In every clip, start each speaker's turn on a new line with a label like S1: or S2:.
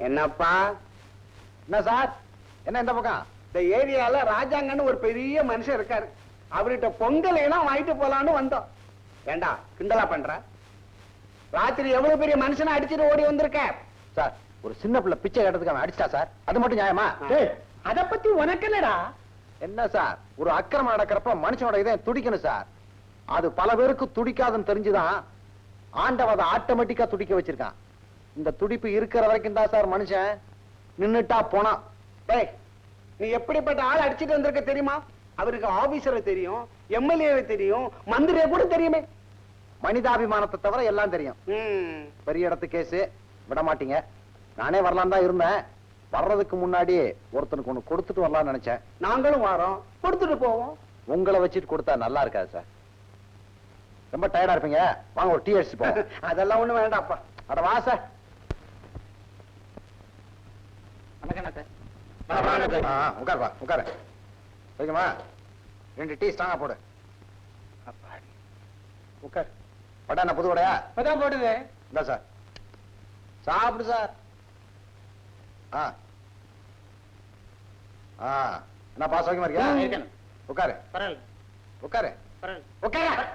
S1: என்னப்பா?
S2: என்ன சார்? என்ன இந்த பக்கம்?
S1: இந்த ஏரியால ராஜாங்கன்னு ஒரு பெரிய மனுஷன் இருக்காரு. அவர்கிட்ட பொங்கல் எல்லாம் வாங்கிட்டு போலான்னு வந்தோம். ஏண்டா கிண்டலா பண்ற? ராத்திரி எவ்வளவு பெரிய மனுஷனை அடிச்சுட்டு ஓடி வந்திருக்க
S2: சார். ஒரு சின்ன பிள்ளை பிச்சை கட்டதுக்கு அவன் அடிச்சா சார், அது மட்டும் நியாயமா?
S1: அத பத்தி உனக்கு என்னடா?
S2: என்ன சார், ஒரு அக்கிரமம் நடக்கிறப்ப மனுஷனோட இதயம் துடிக்கணும் சார். அது பல பேருக்கு துடிக்காதுன்னு தெரிஞ்சுதான் ஆண்டவன் அதை ஆட்டோமேட்டிக்கா துடிக்க வச்சிருக்கான். இந்த துடிப்பு இருக்கிற வரைக்கும் தான் சார் மனுஷன் நின்னுட்டா போனா.
S1: நீ எப்படிப்பட்ட ஆள் அடிச்சிட்டு வந்திருக்க தெரியுமா? அவருக்கு ஆபீசரை தெரியும், எம்எல்ஏவை தெரியும், மந்திரியை கூட தெரியுமே.
S2: மனிதாபிமானத்தை தவிர எல்லாம் தெரியும். பெரிய இடத்து கேஸ் விட மாட்டீங்க. நானே வரலாம் தான் இருந்தேன். வர்றதுக்கு முன்னாடி ஒருத்தனுக்கு ஒண்ணு கொடுத்துட்டு வரலாம்னு நினைச்சேன்.
S1: நாங்களும் வரோம், கொடுத்துட்டு போவோம்.
S2: உங்களை வச்சுட்டு கொடுத்தா நல்லா இருக்காது சார். ரொம்ப டயர்டா இருப்பீங்க, வாங்க ஒரு டீ அடிச்சு போவோம்.
S1: அதெல்லாம் ஒண்ணு வேண்டாம்ப்பா.
S2: அட வா சார். உட்காருப்பா உட்காரு. சரிங்கம்மா, 2 டீ ஸ்ட்ராங்கா போடு.
S1: உட்காரு.
S2: வடை என்ன புது வடையா?
S1: இப்பதான் போடுது.
S2: இந்த சார் சாப்பிடு சார். என்ன பாஸ் சௌக்கியமா இருக்கியா? உட்காரு உட்காரு உட்காரு.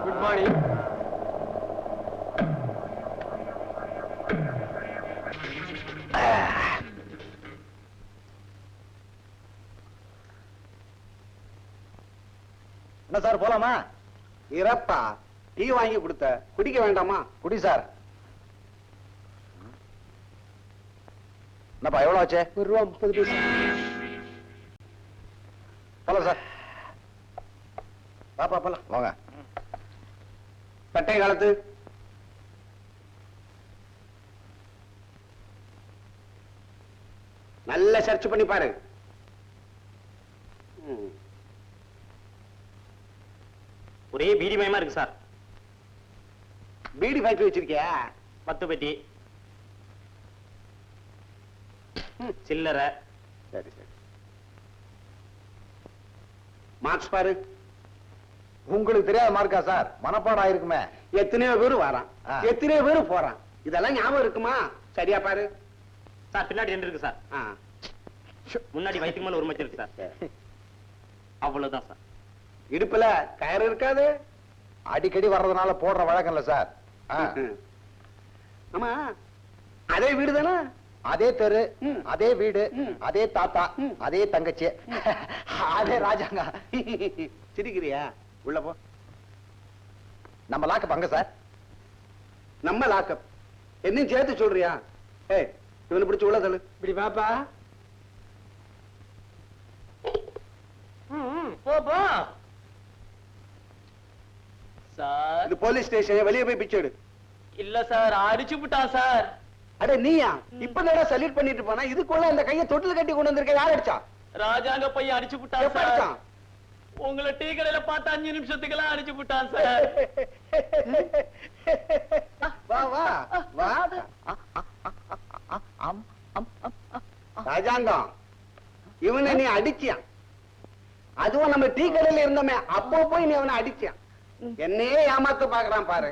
S1: Good morning.
S2: என்ன சார் போலாமா?
S1: இறப்பா, டீ வாங்கி கொடுத்த, குடிக்க வேண்டாமா?
S2: குடி சார். என்னப்பா எவ்வளவு ஆச்சு?
S1: ₹1.30.
S2: போலாம் சார். பாப்பா போலாம் வாங்க.
S1: பட்டை காலத்து நல்ல சர்ச் பண்ணி பாரு.
S3: ஒரே பீடி மயமா இருக்கு சார்.
S1: பீடி ஃபேக்டரி வச்சிருக்கியா?
S3: 10 பெட்டி சில்லறை.
S1: சரி சரி. மார்க்ஸ் பாரு.
S2: உங்களுக்கு தெரியாத மார்க்கா சார்? மனப்பாடம் ஆயிருக்குமே.
S1: எத்தனையோ பேரு வரான், எத்தனையோ பேரு போறான். இதெல்லாம் ஞாபகம் இருக்குமா? சரியா பாரு
S3: சார். பின்னாடி 2 இருக்கு சார். முன்னாடி வயிற்றுக்கு மேல ஒரு மச்சம் இருக்கு சார். அவ்வளவுதான் சார்.
S1: இடுப்புல கயிறு இருக்காது.
S2: அடிக்கடி வர்றதுனால போடுற வழக்கம் இல்ல சார்.
S1: ஆமா, அதே வீடு தானே?
S2: அதே தெரு, அதே வீடு, அதே தாத்தா, அதே தங்கச்சி, அதே ராஜாங்க.
S1: சிரிக்கிறியா? உள்ள போ.
S2: நம்ம லாக்கப் அங்க சார்.
S1: நம்ம லாக்கப் என்னையும் சேர்த்து சொல்றியா? ஏய், இவனை பிடிச்சு உள்ள தள்ளு. இப்படி பாப்பா.
S3: போ சார்.
S1: இது போலீஸ் ஸ்டேஷன், வெளியே போய் பிச்சை எடு.
S3: இல்ல சார், அடிச்சு விட்டான் சார்.
S1: அட நீயா? இப்ப நேரா சல்யூட் பண்ணிட்டு போனா, இதுக்குள்ள அந்த கையை தொட்டில் கட்டி கொண்டு வந்திருக்க. யார் அடிச்சா?
S3: ராஜாங்க பையன் அடிச்சு விட்டான்
S1: எப்ப
S3: சார்.
S1: அடிச்சான்?
S3: உங்களை டீ கடையில பார்த்து 5 நிமிஷத்துக்கெல்லாம் அடிச்சு விட்டான் சார்.
S1: வா வா வா. ராஜாங்கம், இவனை நீ அடிச்சியான். அதுவும் நம்ம டீ கடையில இருந்தோமே, அப்போ போய் நீ அவனை அடிச்சியான். என்னையே ஏமாத்த பாக்குறான் பாரு.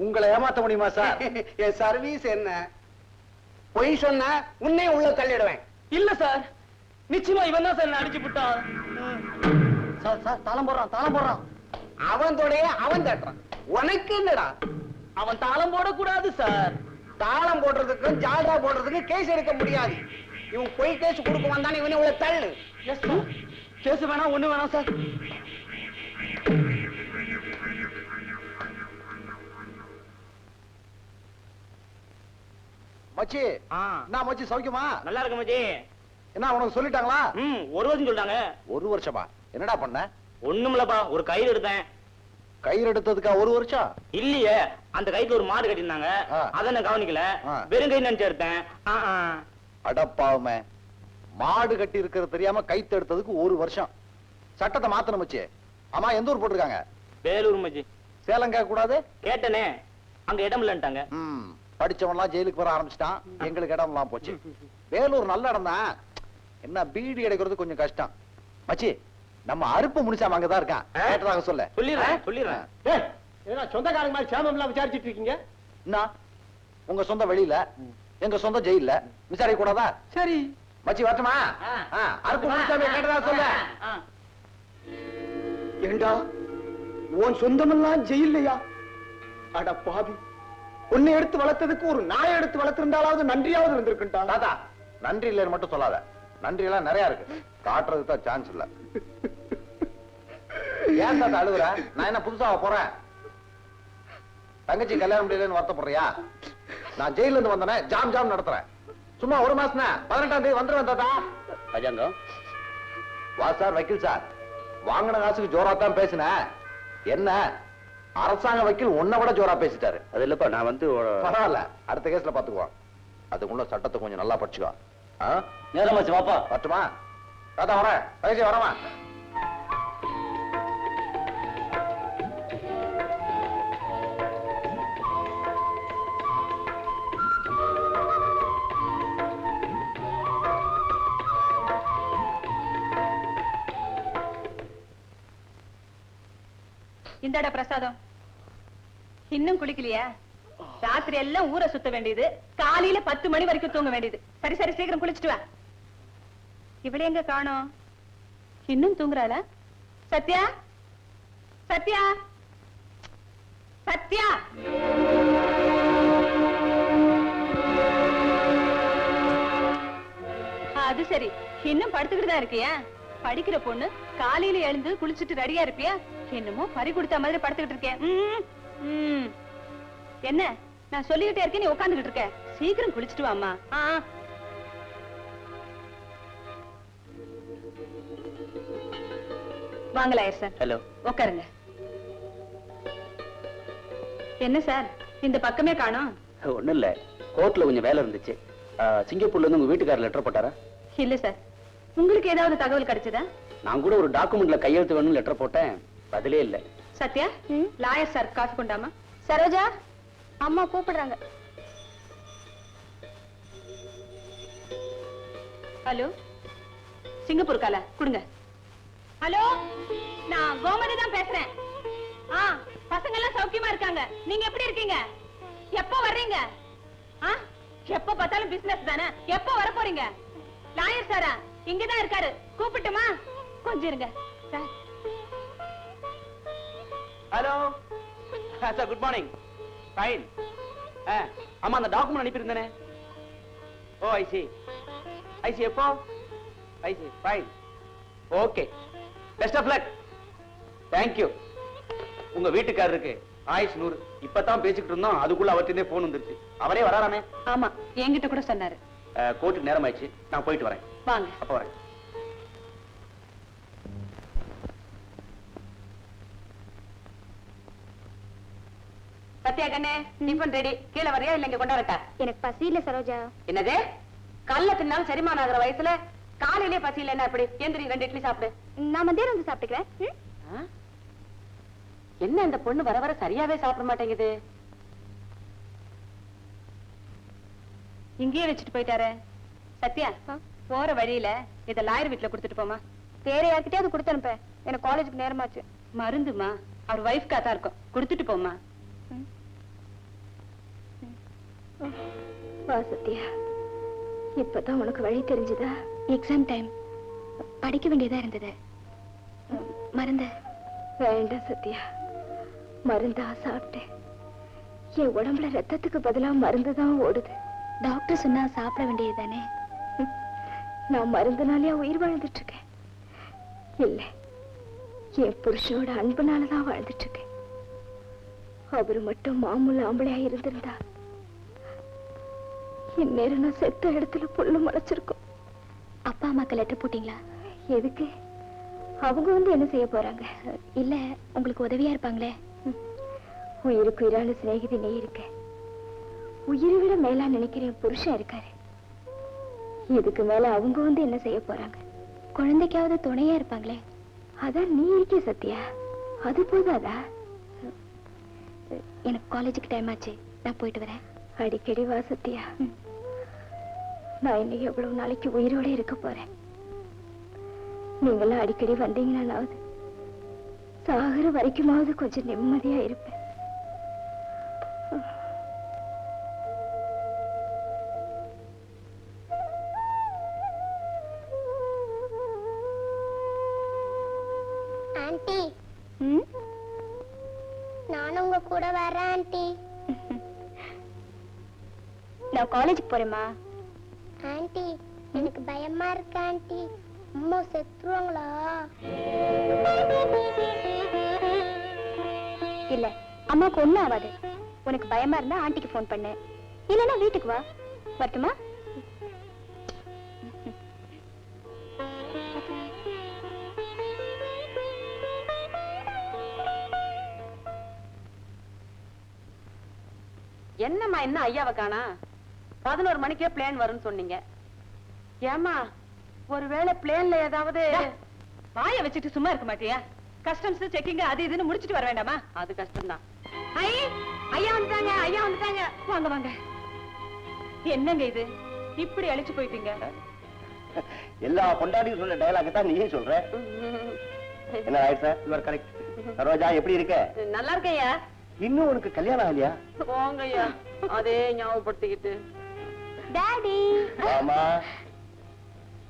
S2: உங்களை ஏமாத்த முடியுமா சார்?
S1: என் சர்வீஸ் என்ன? பொய் சொன்ன உன்னை உள்ள தள்ளிடுவேன்.
S3: இல்ல சார், நிச்சயமா இவன் தான் சார் என்ன அடிச்சு விட்டான்.
S2: சார் சார் தாளம் போடுறான், தாளம் போடுறான்.
S1: அவன் தொடைய அவன் தட்டுறான். உனக்கு என்னடா?
S3: அவன் தாளம் போடக்கூடாது சார்.
S1: தாளம் போடுறதுக்கும் ஜால்ரா போடுறதுக்கும் கேஸ் எடுக்க முடியாது. இவன் பொய் கேஸ் கொடுக்க வந்தானே, இவனை உள்ள தள்ளு.
S3: கேஸ் வேணாம், ஒண்ணு வேணாம் சார்.
S2: மச்சி, நான் மச்சி சௌக்கியமா?
S3: நல்லா இருக்க மச்சி.
S2: என்ன உனக்கு சொல்லிட்டாங்களா?
S3: 1 வருஷம் சொல்லிட்டாங்க.
S2: 1 வருஷமா? என்னடா பண்ண?
S3: ஒண்ணுமில்லப்பா, ஒரு கயிறு எடுத்தேன்.
S2: கயிறு எடுத்ததுக்கா 1 வருஷம்?
S3: இல்லையே, அந்த கயிறுல ஒரு மாடு கட்டியிருந்தாங்க. அதை நான் கவனிக்கல, வெறும் கை நினைச்சு எடுத்தேன்.
S2: அடப்பாவுமே, மாடு கட்டி இருக்கிறது தெரியாம கைத்து எடுத்ததுக்கு 1 வருஷம். சட்டத்தை மாத்தணும் மச்சி. ஆமா, எந்த ஊர் போட்டிருக்காங்க?
S3: வேலூர் மச்சி.
S2: சேலம் கேட்க கூடாது?
S3: கேட்டனே. அங்க இடம் இல்லன்ட்டாங்க.
S2: படிச்சவன்லாம் ஜெயிலுக்கு வர ஆரம்பிச்சிட்டான். எங்களுக்கு இடம் எல்லாம் போச்சு. வேலூர் நல்ல இடம் தான். என்ன பீடி எடுக்கிறது கொஞ்சம் கஷ்டம். மச்சி, நம்ம அறுப்பு முடிச்சாம அங்கதான் இருக்கான். கேட்டதாக சொல்ல.
S3: சொல்லிடுறேன்.
S1: சொந்தக்காரங்க மாதிரி சேமம் எல்லாம் விசாரிச்சுட்டு இருக்கீங்க.
S2: என்ன உங்க சொந்த வெளியில, எங்க சொந்த ஜெயில விசாரிக்க கூடாதா?
S1: சரி
S2: மச்சி வரட்டுமா? அறுப்பு முடிச்சாம கேட்டதாக சொல்ல.
S1: ஏண்டா உன் சொந்தமெல்லாம் ஜெயில்லையா? அட பாவி, உன்னை எடுத்து வளர்த்ததுக்கு ஒரு நாயை எடுத்து வளர்த்திருந்தாலாவது நன்றியாவது இருந்திருக்குண்டா.
S2: தாத்தா, நன்றி இல்லைன்னு மட்டும் சொல்லாத. நன்றி எல்லாம் நிறைய இருக்கு, காட்டுறதுக்கு தான் சான்ஸ் இல்ல. ஏன் தாத்தா அழுகுற? நான் என்ன புதுசாக போறேன்? தங்கச்சி கல்யாணம் முடியலன்னு வருத்தப்படுறியா? நான் ஜெயில இருந்து வந்தேனே, ஜாம் ஜாம் நடத்துறேன். சும்மா ஒரு மாசம் 18ஆம் தேதி வந்துருவேன் தாத்தா.
S3: ராஜாங்கம்,
S2: வா சார், வக்கீல் சார். வாங்கின காசுக்கு ஜோரா தான் பேசினேன். என்ன அரசாங்க வக்கீல் உன்னை விட ஜோரா பேசிட்டாரு.
S3: அது இல்லப்பா, நான் வந்து
S2: பரவாயில்ல, அடுத்த கேஸ்ல பாத்துக்குவோம். அதுக்குள்ள சட்டத்தை கொஞ்சம் நல்லா படிச்சுக்கோ.
S3: நேரமாச்சு, வாப்பா.
S2: வரட்டுமா? தாத்தா வரேன், தங்கச்சி வரமா?
S4: இந்தட பிரசாதம். இன்னும் குளிக்கலையா? ராத்திரி எல்லாம் ஊரை சுத்த வேண்டியது, காலையில 10 மணி வரைக்கும் தூங்க வேண்டியது. சரி சரி, சீக்கிரம் குளிச்சுட்டு வா. இவளை எங்க காணோம்? இன்னும் தூங்குறாளா? சத்யா, சத்யா, சத்யா. அது சரி, இன்னும் படுத்துக்கிட்டு தான் இருக்கியா? படிக்கிற பொண்ணு காலையில எழுந்து குளிச்சுட்டு ரெடியா இருப்பியா? என்னமோ பறி கொடுத்த மாதிரி படுத்துக்கிட்டு இருக்கேன். என்ன நான் சொல்லிக்கிட்டே இருக்கேன், நீ உட்காந்துக்கிட்டு இருக்க. சீக்கிரம் குளிச்சுட்டு வாமா. வாங்க லாயர் சார்.
S3: ஹலோ.
S4: உட்காருங்க. என்ன சார் இந்த பக்கமே காணோம்?
S3: ஒண்ணும் இல்ல, கோர்ட்ல கொஞ்சம் வேலை இருந்துச்சு. சிங்கப்பூர்ல இருந்து உங்க வீட்டுக்காரர் லெட்டர் போட்டாரா?
S4: இல்ல சார். உங்களுக்கு ஏதாவது தகவல் கிடைச்சதா?
S3: நான் கூட ஒரு டாக்குமெண்ட்ல கையெழுத்து வேணும்னு லெட்டர் போட்டேன், பதிலே இல்ல.
S4: சத்யா, லாயர் சார் காஃபி கொண்டாமா. சரோஜா, அம்மா கூப்பிடுறாங்க. ஹலோ, சிங்கப்பூர் கால கொடுங்க. ஹலோ, நான் கோமதி தான் பேசுறேன். பசங்க எல்லாம் சௌக்கியமா இருக்காங்க. நீங்க எப்படி இருக்கீங்க? எப்போ வர்றீங்க? எப்ப பார்த்தாலும் பிசினஸ் தானே. எப்போ வர போறீங்க? லாயர் சாரா இங்கதான் இருக்காரு, கூப்பிட்டுமா? கொஞ்சம் இருங்க sir.
S3: Hello sir, good morning. Fine. ஆமா, அந்த டாக்குமெண்ட் அனுப்பியிருந்தேனே. Oh, I see. எப்போ? I see. Fine. Okay, best of luck. Thank you. உங்க வீட்டுக்காரருக்கு ஆயுஷ் 100. இப்பதான் பேசிக்கிட்டு இருந்தோம், அதுக்குள்ள அவர்கிட்டே போன் வந்துருச்சு. அவரே வராராமே?
S4: ஆமா, என்கிட்ட கூட சொன்னாரு.
S3: கோர்ட்டுக்கு நேரம் ஆயிடுச்சு, நான் போயிட்டு வரேன்.
S4: வாங்க.
S3: அப்ப வரேன்.
S4: சத்யா கண்ணே, டிஃபன் ரெடி. கீழே வரையா இல்ல இங்க கொண்டாடட்டா?
S5: எனக்கு பசி இல்ல சரோஜா.
S4: என்னது? கல்ல தின்னாலும் செரிமானம் ஆகிற வயசுல காலையிலே பசி இல்ல என்ன? அப்படி எந்திரி, 2 இட்லி சாப்பிடு.
S5: நான் மதியம் வந்து சாப்பிட்டுக்கிறேன்.
S4: என்ன இந்த பொண்ணு வர வர சரியாவே சாப்பிட மாட்டேங்குது. இங்கேயே வச்சுட்டு போயிட்டாரு. சத்யா, போற வழியில இத லாயர் வீட்டுல கொடுத்துட்டு போமா.
S5: வேற யார்கிட்டயாவது கொடுத்து அனுப்ப, எனக்கு காலேஜுக்கு நேரமாச்சு.
S4: மருந்துமா, அவர் வைஃப்கா தான் இருக்கும், கொடுத்துட்டு போமா.
S5: வா சத்யா, இப்பதான் உனக்கு வழி தெரிஞ்சுதா? எக்ஸாம் டைம், படிக்க வேண்டியதா இருந்தது. மருந்து வேண்டாம் சத்யா, மருந்தா சாப்பிட்டேன். என் உடம்புல ரத்தத்துக்கு பதிலா மருந்துதான் ஓடுது. டாக்டர் சொன்னா சாப்பிட வேண்டியது தானே. நான் மருந்துனாலே உயிர் வாழ்ந்துட்டு இருக்கேன். இல்ல, என் புருஷனோட அன்புனாலதான் வாழ்ந்துட்டு இருக்கேன். அவரு மட்டும் மாமூல் ஆம்பளையா இருந்திருந்தா இந்நேரம் நான் செத்த இடத்துல புல்லு முளைச்சிருக்கும். அப்பா அம்மாக்கு லெட்டர் போட்டீங்களா? எதுக்கு? அவங்க வந்து என்ன செய்ய போறாங்க? இல்ல, உங்களுக்கு உதவியா இருப்பாங்களே. உயிருக்கு உயிரான சிநேகிதி நீ இருக்க. உயிரை விட மேலா நினைக்கிற என் புருஷன் இருக்காரு. இதுக்கு மேல அவங்க வந்து என்ன செய்ய போறாங்க? குழந்தைக்காவது துணையா இருப்பாங்களே. அதான் நீ இருக்க சத்யா, அது போதாதா? எனக்கு காலேஜுக்கு டைம் ஆச்சு, நான் போயிட்டு வரேன். அடிக்கடி வா சத்யா. நான் இன்னைக்கு எவ்வளவு நாளைக்கு உயிரோட இருக்க போறேன். நீங்களும் அடிக்கடி வந்தீங்கன்னாவது சாகர வரைக்குமாவது கொஞ்சம் நிம்மதியா இருப்பேன்.
S6: ஆண்டி, நானும் உங்க கூட வரேன் ஆண்டி.
S5: நான் காலேஜுக்கு போறேம்மா.
S6: ஆண்டி, எனக்கு பயமா இருக்கு ஆண்டி. அம்மா செத்துருவாங்களா?
S5: இல்ல, அம்மாவுக்கு ஒண்ணும் ஆகாது. உனக்கு பயமா இருந்தா ஆண்டிக்கு போன் பண்ணு, இல்லன்னா வீட்டுக்கு வா. வரட்டுமா?
S4: என்னம்மா என்ன ஐயாவை காணா? 11 மணிக்கே பிளேன் வரும்னு சொன்னீங்க. ஏமா ஒருவேளை பிளேன்ல ஏதாவது... வாய வச்சுட்டு சும்மா இருக்க மாட்டியா? கஸ்டம்ஸ் செக்கிங் அது இதுன்னு முடிச்சிட்டு வர வேண்டாமா? அது கஷ்டம்தான். ஐயா வந்துட்டாங்க, ஐயா வந்துட்டாங்க. வாங்க வாங்க. என்னங்க இது இப்படி அழிச்சு போயிட்டீங்க?
S2: எல்லா பொண்டாட்டியும் சொல்ற டயலாக் தான் நீயே சொல்ற. என்ன Rai sir, you are correct. Saroja எப்படி இருக்க?
S4: நல்லா இருக்கேயா.
S2: இன்னும் உனக்கு கல்யாணம் ஆகலையா?
S4: போங்கய்யா, அதே ஞாபகப்படுத்திக்கிட்டு.
S5: டாடி.
S2: ஆமா,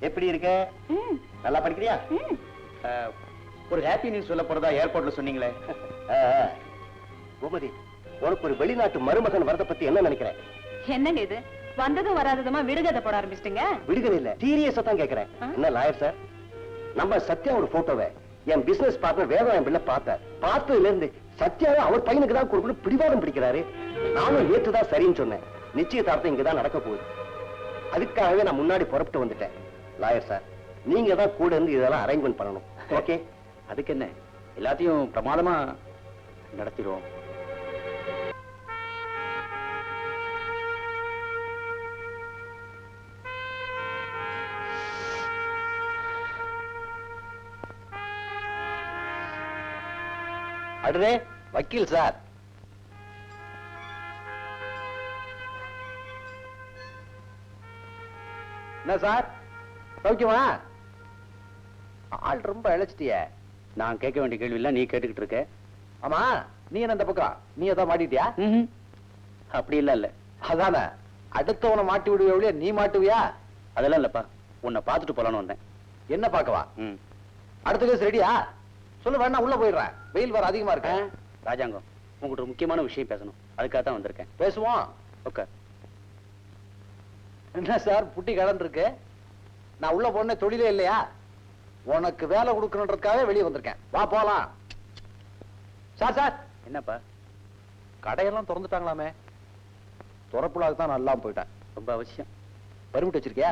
S2: எப்படி இருக்க? நல்லா படிக்கிறியா?
S3: ஒரு ஹாப்பி நியூஸ் சொல்ல போறதா ஏர்போர்ட்ல சொன்னீங்களே.
S2: கோமதி, உனக்கு ஒரு வெளிநாட்டு மருமகன் வரத பத்தி என்ன நினைக்கிறேன்?
S4: என்னங்க இது வந்ததும் வராததுமா விடுகதை போட ஆரம்பிச்சிட்டீங்க?
S2: விடுகதை இல்ல, சீரியஸா தான் கேக்குறேன். என்ன லாயர் சார், நம்ம சத்யாவோட போட்டோவை என் பிசினஸ் பார்ட்னர் வேதம் என் பிள்ளை பார்த்ததுல இருந்து சத்யாவை அவர் பையனுக்கு தான் கொடுக்கணும் பிடிவாதம் பிடிக்கிறாரு. நானும் நேற்றுதான் சரின்னு சொன்னேன். நிச்சயதார்த்தம் இங்கதான் நடக்க போகுது. அதுக்காகவே நான் முன்னாடி புறப்பட்டு வந்துட்டேன். லாயர் சார், நீங்க தான் கூட இருந்து இதெல்லாம் அரேஞ்ச்மெண்ட் பண்ணணும். ஓகே?
S3: அதுக்கு என்ன, எல்லாத்தையும் பிரமாதமா நடத்திடுவோம்.
S2: அடுறே வக்கீல் சார். என்ன சார், சௌக்கியமா? ஆள் ரொம்ப இழைச்சிட்டிய.
S3: நான் கேட்க வேண்டிய கேள்வி எல்லாம் நீ கேட்டுக்கிட்டு இருக்க.
S2: ஆமா, நீ என்ன இந்த பக்கம், நீ எதாவது மாட்டிட்டியா?
S3: அப்படி இல்ல இல்ல.
S2: அதானே, அடுத்தவனை மாட்டி விடுவியா, நீ மாட்டுவியா?
S3: அதெல்லாம் இல்லப்பா, உன்னை பார்த்துட்டு போலான்னு வந்தேன்.
S2: என்ன பார்க்கவா? அடுத்த கேஸ் ரெடியா? சொல்லு, வேணா உள்ள போயிடுறேன். வெயில் வர அதிகமா இருக்கு.
S3: ராஜாங்கம், உங்கள்கிட்ட ஒரு முக்கியமான விஷயம் பேசணும். அதுக்காக தான் வந்திருக்கேன்.
S2: பேசுவோம்.
S3: ஓகே.
S2: என்ன சார் புட்டி கடன் இருக்கு? நான் உள்ள போன தொழிலே இல்லையா? உனக்கு வேலை கொடுக்கணுன்றதுக்காக வெளியே வந்திருக்கேன். வா போலாம். Sir sir.
S3: என்னப்பா?
S2: கடையெல்லாம் திறந்துட்டாங்களாமே. துறப்புலாக தான் நல்லா போயிட்டேன்.
S3: ரொம்ப அவசியம்.
S2: பர்மிட் வச்சிருக்கியா?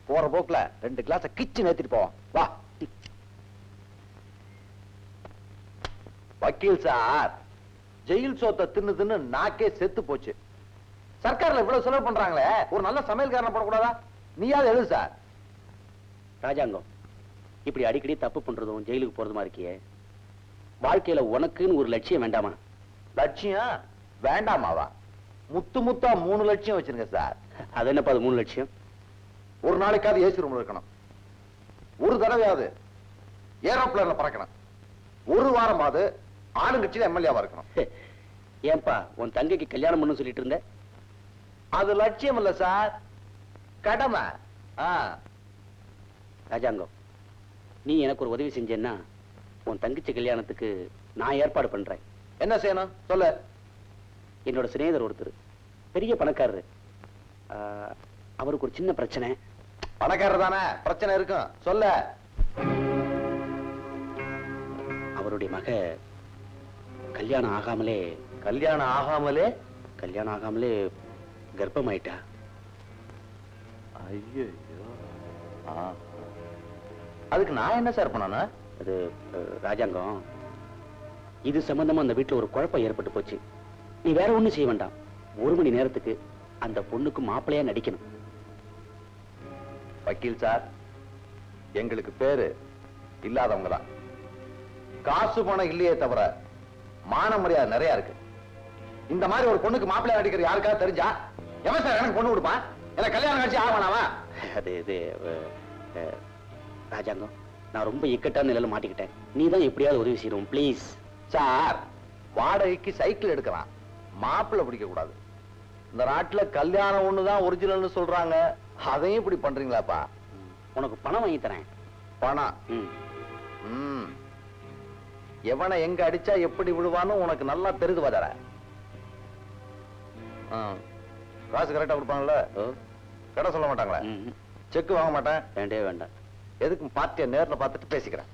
S2: போற போக்குல 2 கிளாஸ் கிச்சு நேத்திட்டு போவோம். வா. வக்கீல் சார், ஜெயில் சோத்தை தின்னு தின்னு நாக்கே செத்து போச்சு. சர்க்கார்ல இவ்வளவு செலவு பண்றாங்களே, ஒரு நல்ல சமையல்காரனை போடக்கூடாதா? நீயாவது எழுது சார்.
S3: ராஜாங்கம், இப்படி அடிக்கடி தப்பு பண்றதும் ஜெயிலுக்கு போறதுமா இருக்கியே, வாழ்க்கையில உனக்குன்னு ஒரு லட்சியம் வேண்டாமா?
S2: லட்சியம் வேண்டாமாவா? முத்தா 3 லட்சியம் வச்சிருங்க சார்.
S3: அது என்னப்பா அது 3 லட்சியம்?
S2: ஒரு நாளைக்காவது ஏசி ரூம்ல இருக்கணும், ஒரு தடவையாவது ஏரோப்ளேன்ல பறக்கணும், ஒரு வாரமாவது ஆளுங்கட்சியில எம்எல்ஏவா இருக்கணும்.
S3: ஏன்பா உன் தங்கைக்கு கல்யாணம் பண்ணு சொல்லிட்டு இருந்த?
S2: அது லட்சியம் இல்ல சார், கடமை.
S3: ராஜாங்கம், நீ எனக்கு ஒரு உதவி செஞ்சேன்னா உன் தங்கச்சி கல்யாணத்துக்கு நான் ஏற்பாடு பண்றேன்.
S2: என்ன செய்யணும் சொல்லு.
S3: என்னோட சிநேகிதர் ஒருத்தர் பெரிய பணக்காரரு. அவருக்கு ஒரு சின்ன பிரச்சனை.
S2: பணக்காரர் தானே, பிரச்சனை இருக்கும் சொல்ல.
S3: அவருடைய மக கல்யாணம் ஆகாமலே கர்ப்பமாயிட்டா.
S2: ஐயோ, அதுக்கு நான் என்ன சார் பண்ணணும்?
S3: அது ராஜாங்கம், இது சம்பந்தமா அந்த வீட்டுல ஒரு குழப்பம் ஏற்பட்டு போச்சு. நீ வேற ஒண்ணும் செய்ய வேண்டாம். 1 மணி நேரத்துக்கு அந்த பொண்ணுக்கு மாப்பிள்ளையா நடிக்கணும்.
S2: வக்கீல் சார், எங்களுக்கு பேரு இல்லாதவங்க தான். காசு பணம் இல்லையே தவிர மான மரியாதை நிறைய இருக்கு. இந்த மாதிரி ஒரு பொண்ணுக்கு மாப்பிள்ளை அடிக்கிற யாருக்காவது தெரிஞ்சா எவன் சார் எனக்கு பொண்ணு கொடுப்பான்? எனக்கு கல்யாணம் கட்சி ஆகணாவா?
S3: அது இது ராஜாங்கம், நான் ரொம்ப இக்கட்டான நிலையில மாட்டிக்கிட்டேன். நீ தான் எப்படியாவது உதவி செய்யணும் ப்ளீஸ்.
S2: சார், வாடகைக்கு சைக்கிள் எடுக்கிறான், மாப்பிள்ளை பிடிக்க கூடாது. இந்த நாட்டுல கல்யாணம் ஒண்ணுதான் ஒரிஜினல்னு சொல்றாங்க, அதையும் இப்படி பண்றீங்களாப்பா?
S3: உனக்கு பணம் வாங்கி தரேன்.
S2: பணம்? ம். எவனை எங்க அடிச்சா எப்படி விழுவான்னு உனக்கு நல்லா தெரிந்து வதற. காசு கரெக்டா கொடுப்பாங்கல்ல? கடை சொல்ல மாட்டாங்களா? செக் வாங்க மாட்டேன்.
S3: வேண்டே வேண்டாம்.
S2: எதுக்கும் பார்ட்டியை நேர்ல பார்த்துட்டு பேசிக்கிறேன்.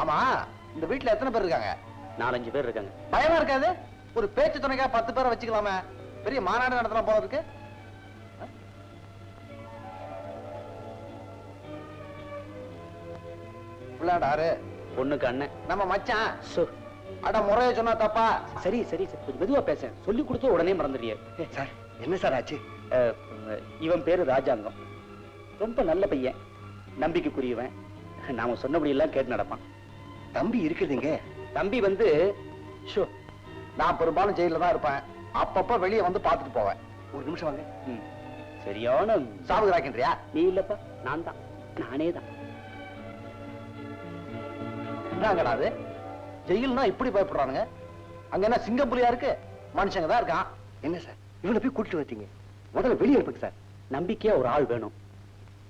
S2: ஆமா, இந்த வீட்டுல எத்தனை பேர் இருக்காங்க?
S3: 4-5 பேர் இருக்காங்க.
S2: பயமா இருக்காது? ஒரு பேச்சு துணைக்கா 10 பேரை வச்சுக்கலாமே. பெரிய மாநாடு நடத்தலாம் போல இருக்கு. பிள்ளாடாரு
S3: பொண்ணுக்கு அண்ணன்.
S2: நம்ம மச்சான்.
S3: சோ,
S2: அட முறைய சொன்னா தப்பா?
S3: சரி சரி சரி, கொஞ்சம் மெதுவா பேச. சொல்லி கொடுத்து உடனே மறந்துடுறிய.
S1: சார், என்ன சார் ஆச்சு?
S3: இவன் பேரு ராஜாங்கம். ரொம்ப நல்ல பையன், நம்பிக்கைக்குரியவன். நாம சொன்னபடி எல்லாம் கேட்டு நடப்பான்.
S1: தம்பி இருக்குதுங்க.
S3: தம்பி வந்து
S2: ஷோ, நான் பெரும்பாலும் ஜெயில தான் இருப்பேன். அப்பப்ப வெளியே வந்து பார்த்துட்டு போவேன்.
S1: ஒரு நிமிஷம் வாங்க.
S3: சரியான
S2: சாவு ராக்கின்றியா?
S3: நீ இல்லப்பா, நான் தான், நானே தான்.
S2: என்னங்கடா அது? ஜெயில்னா இப்படி பயப்படுறானுங்க? அங்க என்ன சிங்கம் புலியா இருக்கு? மனுஷங்க தான் இருக்கான்.
S1: என்ன சார், இவனை போய் கூட்டிட்டு வந்தீங்க? முதல்ல வெளியே இருப்பீங்க சார்.
S3: நம்பிக்கையா ஒரு ஆள் வேணும்.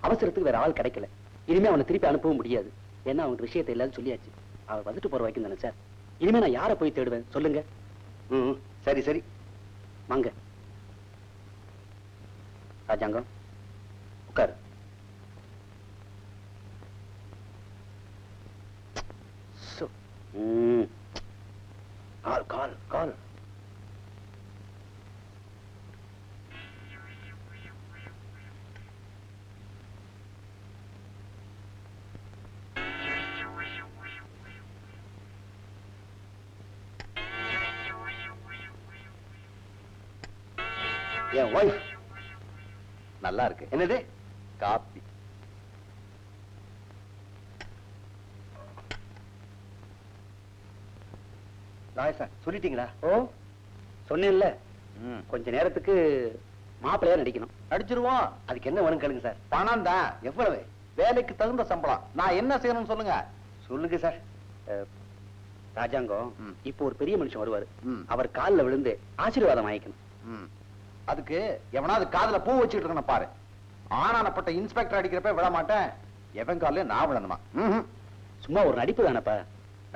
S3: அவசரத்துக்கு வேற ஆள் கிடைக்கல. இனிமே அவனை திருப்பி அனுப்பவும் முடியாது. ஏன்னா அவனுக்கு விஷயத்தை எல்லாரும் சொல்லியாச்சு. அவன் வந்துட்டு போற வரைக்கும் தானே சார். இனிமே நான் யாரை போய் தேடுவேன் சொல்லுங்க.
S1: சரி சரி,
S3: வாங்க. ராஜாங்கம், உட்காரு. கால் கால் கால்.
S2: என் ஒய்ஃப் நல்லா இருக்கு.
S1: என்னது?
S2: காப்பி.
S1: ராய் சார், சொல்லிட்டீங்களா?
S3: ஓ, சொன்னேன்ல, கொஞ்ச நேரத்துக்கு மாப்பிள்ளையா நடிக்கணும்.
S2: அடிச்சிருவோம்.
S1: அதுக்கு என்ன வேணும் கேளுங்க சார்.
S2: பணம் தான்.
S1: எவ்வளவு?
S2: வேலைக்கு தகுந்த சம்பளம். நான் என்ன செய்யணும்னு சொல்லுங்க.
S1: சொல்லுங்க சார்.
S3: ராஜாங்கம், இப்போ ஒரு பெரிய மனுஷன் வருவாரு.
S2: ம்.
S3: அவர் கால்ல விழுந்து ஆசீர்வாதம் வாங்கிக்கணும்.
S2: அதுக்கு எவனாவது காதுல பூ வச்சுட்டு இருக்கணும் பாரு. ஆனானப்பட்ட இன்ஸ்பெக்டர் அடிக்கிறப்ப விட மாட்டேன். எவன் கால நான் விழணுமா?
S3: சும்மா ஒரு நடிப்பு தானப்பா.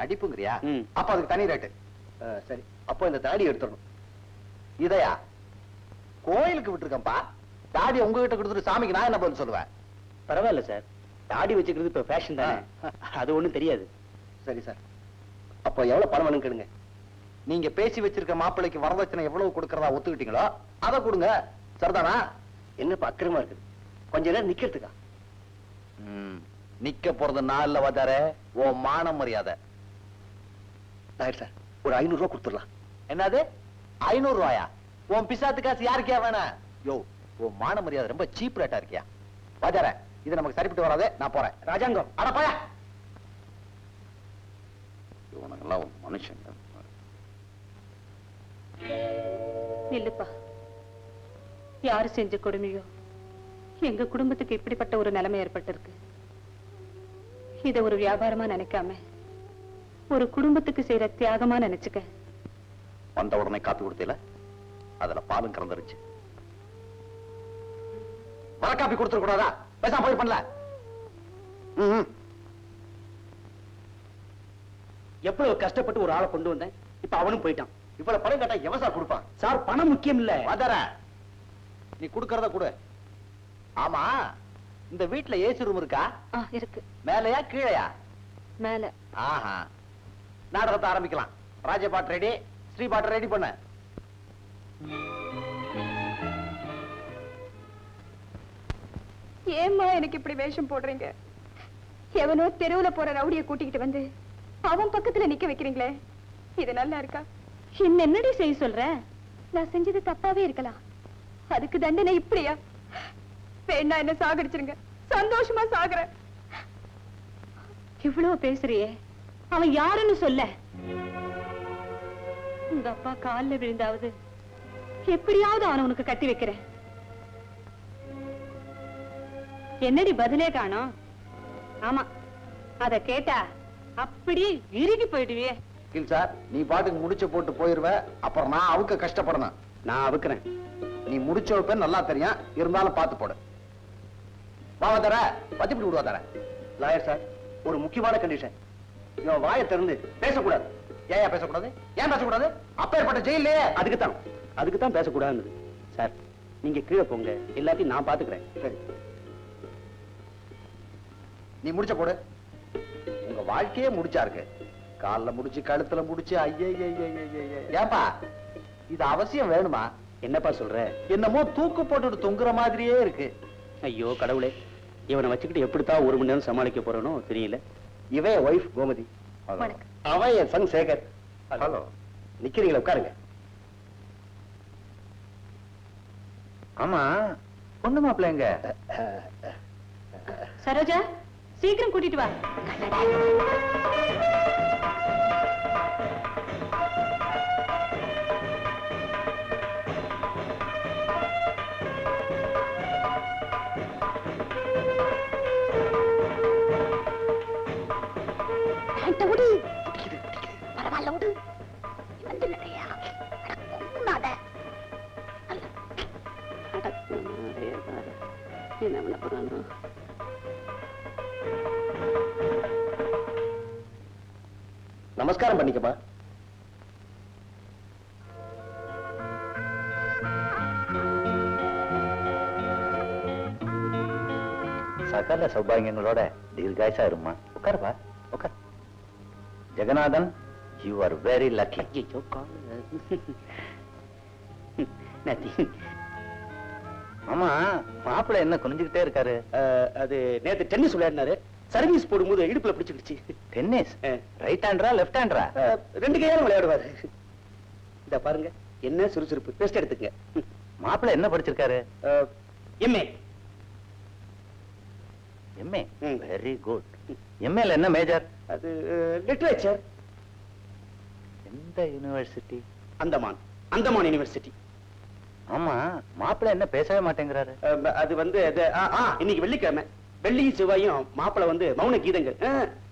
S2: நடிப்புங்கிறியா?
S3: ம்.
S2: அப்ப அதுக்கு தனி ரேட்டு.
S1: சரி, அப்போ இந்த தாடி எடுத்துடணும்.
S2: இதையா கோயிலுக்கு விட்டுருக்கப்பா. தாடி உங்ககிட்ட கொடுத்துட்டு சாமிக்கு நான் என்ன பதில் சொல்லுவேன்?
S3: பரவாயில்ல சார், தாடி வச்சுக்கிறது இப்ப ஃபேஷன் தானே. அது ஒண்ணும் தெரியாது.
S1: சரி சார், அப்போ எவ்வளவு பணம் வேணும் கேளுங்க.
S2: நீங்க பேசி வச்சிருக்க மாப்பிள்ளைக்கு வரதட்சணை எவ்வளவு கொடுக்கறதா ஒத்துக்கிட்டீங்களோ அதை கொடுங்க. சரிதானா?
S1: என்னப்பா அக்கிரமா இருக்குது? கொஞ்ச நேரம் நிக்கிறதுக்கா?
S2: நிக்க போறது நான் இல்ல வாதார, ஓ மான மரியாதை.
S1: நாயர் சார், ஒரு 500 ரூபாய் கொடுத்துடலாம்.
S2: என்னது 500 ரூபாயா? உன் பிசாத்து காசு யாருக்கே வேணாம். யோ, உன் மான மரியாதை ரொம்ப சீப் ரேட்டா இருக்கியா? வாதார, இது நமக்கு சரிப்பட்டு வராது. நான் போறேன்.
S3: ராஜாங்கம்,
S2: அட போயா. இவனுங்கெல்லாம் ஒரு மனுஷங்க.
S4: நில்லுப்பா. யாரு செஞ்ச கொடுமையோ எங்க குடும்பத்துக்கு இப்படிப்பட்ட ஒரு நிலைமை ஏற்பட்டிருக்கு. இத ஒரு வியாபாரமா நினைக்காம ஒரு குடும்பத்துக்கு செய்யற தியாகமா நினைச்சுக்க.
S2: வந்த உடனே காப்பி கொடுத்தீல, அதுல பாலும் கலந்துருச்சு. வர காப்பி கொடுத்துட கூடாதா? பேசாம போய் பண்ணல.
S3: எவ்வளவு கஷ்டப்பட்டு ஒரு ஆளை கொண்டு வந்தேன், இப்ப அவனும் போயிட்டான்.
S1: இவ்வளவு பணம் கேட்டா எவன் சார் கொடுப்பான்?
S3: சார், பணம் முக்கியம் இல்ல.
S2: வாதார, நீ குடுக்கறத கொடு. ஆமா, இந்த வீட்டுல ஏசி ரூம் இருக்கா?
S4: இருக்கு.
S2: மேலையா கீழையா?
S4: மேல.
S2: ஆஹா, நாடகத்தை ஆரம்பிக்கலாம். ராஜபாட் ரெடி, ஸ்ரீபாட் ரெடி பண்ண.
S5: ஏம்மா எனக்கு இப்படி வேஷம் போடுறீங்க? எவனோ தெருவுல போற ரவுடிய கூட்டிக்கிட்டு வந்து அவன் பக்கத்துல நிக்க வைக்கிறீங்களே, இது நல்லா இருக்கா?
S4: என்னடி செய்ய சொல்ற?
S5: நான் செஞ்சது தப்பாவே இருக்கலாம். அதுக்கு தண்டனை இப்படியா? வேணா என்ன சாகடிச்சிருங்க, சந்தோஷமா சாகுறேன்.
S4: இவ்வளவு பேசுறியே, அவன் யாருன்னு சொல்ல. உங்க அப்பா கால்ல விழுந்தாவது எப்படியாவது அவனை உனக்கு கட்டி வைக்கிறேன். என்னடி பதிலே காணோம்? ஆமா, அத கேட்டா அப்படியே இறுகி போயிடுவியே.
S2: சார், நீ பாட்டுக்கு முடிச்ச போட்டு போயிருவ, அப்புறம் நான் அவுக்க கஷ்டப்படணும்.
S1: நான் அவுக்குறேன்.
S2: நீ முடிச்ச வைப்பேன்னு நல்லா தெரியும், இருந்தாலும் பார்த்து போடு. வா தர பத்திப்படி விடுவா தர.
S1: லாயர் சார், ஒரு முக்கியமான கண்டிஷன். இவன் வாயை திறந்து பேசக்கூடாது.
S2: ஏன் பேசக்கூடாது? ஏன் பேசக்கூடாது? அப்பேற்பட்ட ஜெயிலே.
S1: அதுக்கு தான் பேசக்கூடாது சார். நீங்க கீழே போங்க, எல்லாத்தையும் நான் பாத்துக்கிறேன்.
S2: சரி, நீ முடிச்ச போடு. உங்க வாழ்க்கையே முடிச்சா இருக்கு. கால்ல முடிச்சு, கழுத்துல முடிச்சு. ஏப்பா, இது அவசியம் வேணுமா?
S1: என்னப்பா சொல்ற?
S2: என்னமோ தூக்கு போட்டுட்டு தொங்குற மாதிரியே இருக்கு.
S1: ஐயோ கடவுளே, இவனை வச்சுக்கிட்டு எப்படித்தான் 1 மணி நேரம் சமாளிக்க போறனோ தெரியல. இவன் ஒய்ஃப் கோமதி, அவன் என் சன் சேகர். ஹலோ, நிக்கிறீங்களா? உட்காருங்க.
S2: ஆமா, பொண்ணு மாப்பிள்ள எங்க?
S4: சரோஜா, சீக்கிரம் கூட்டிட்டு வா.
S6: பரவாயில்ல விடு. வந்து நிறையா
S4: என்ன பண்ண போறானோ?
S1: நமஸ்காரம் பண்ணிக்கப்பா.
S2: சகல சௌபாகியங்களோட தீர்காயசா இருமா. உட்காருப்பா, உட்கார். Jagannathan, you are very lucky. ஆமா, மாப்பிள்ள என்ன குனிஞ்சுக்கிட்டே இருக்காரு?
S1: அது நேத்து டென்னிஸ் விளையாடினாரு. சர்வீஸ் போடும்போது இடுப்புல பிடிச்சுக்கிடுச்சு.
S2: டென்னிஸ் ரைட் ஹேண்டரா லெஃப்ட் ஹேண்டரா?
S1: 2 கையாலும் விளையாடுவாரு. இத பாருங்க, என்ன சுறுசுறுப்பு. பெஸ்ட் எடுத்துங்க.
S2: மாப்பிள்ள என்ன படிச்சிருக்காரு?
S1: எம்ஏ.
S2: MA, very good. எம்ஏல என்ன மேஜர்?
S1: அது லிட்டரேச்சர்.
S2: எந்த யூனிவர்சிட்டி?
S1: அந்தமான் யூனிவர்சிட்டி.
S2: ஆமா, மாப்பிள்ள என்ன பேசவே மாட்டேங்கிறாரு?
S1: அது வந்து இன்னைக்கு வெள்ளிக்கிழமை, வெள்ளியும் செவ்வாயும் மாப்பிள்ள வந்து மௌன கீதங்கள்,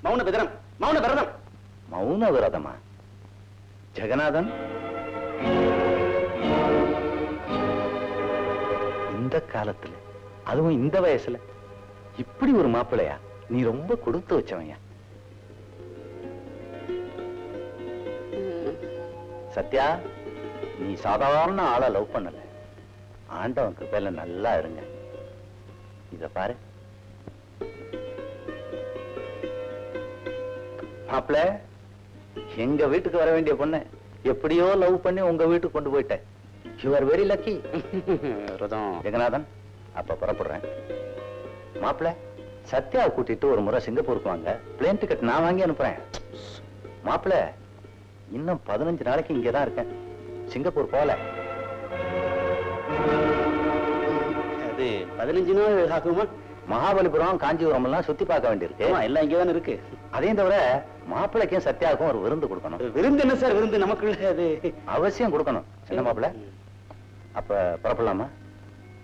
S1: மௌன விரதம்.
S2: மௌன விரதமா? ஜெகநாதன், இந்த காலத்துல, அதுவும் இந்த வயசுல இப்படி ஒரு மாப்பிள்ளையா? நீ ரொம்ப கொடுத்து வச்சவன்யா. சத்யா, நீ சாதாரண ஆளை லவ் பண்ணல. ஆண்டவன் கிருபையில நல்லா இருங்க. இத பாரு மாப்பிள்ள, எங்க வீட்டுக்கு வர வேண்டிய பொண்ணு எப்படியோ லவ் பண்ணி உங்க வீட்டுக்கு கொண்டு போயிட்டேன். You are very lucky. Jagannathan, அப்ப புறப்படுறேன். மாப்பிள்ள, சத்யாவை கூட்டிட்டு ஒரு முறை சிங்கப்பூருக்கு வாங்க. பிளேன் டிக்கெட் நான் வாங்கி அனுப்புறேன். மாப்பிள்ள, இன்னும் 15 நாளைக்கு இங்கதான் இருக்கேன். சிங்கப்பூர் போல.
S1: அது 15 நாள் ஆகுமா?
S2: மகாபலிபுரம், காஞ்சிபுரம் எல்லாம் சுத்தி பார்க்க வேண்டியிருக்கு.
S1: எல்லாம் இங்கதானே இருக்கு.
S2: அதையும் தவிர மாப்பிள்ளைக்கும் சத்யாவுக்கும் ஒரு விருந்து கொடுக்கணும்.
S1: விருந்து என்ன சார் விருந்து? நமக்குள்ள அது
S2: அவசியம் கொடுக்கணும். என்ன மாப்பிள்ள, அப்ப புறப்படலாமா?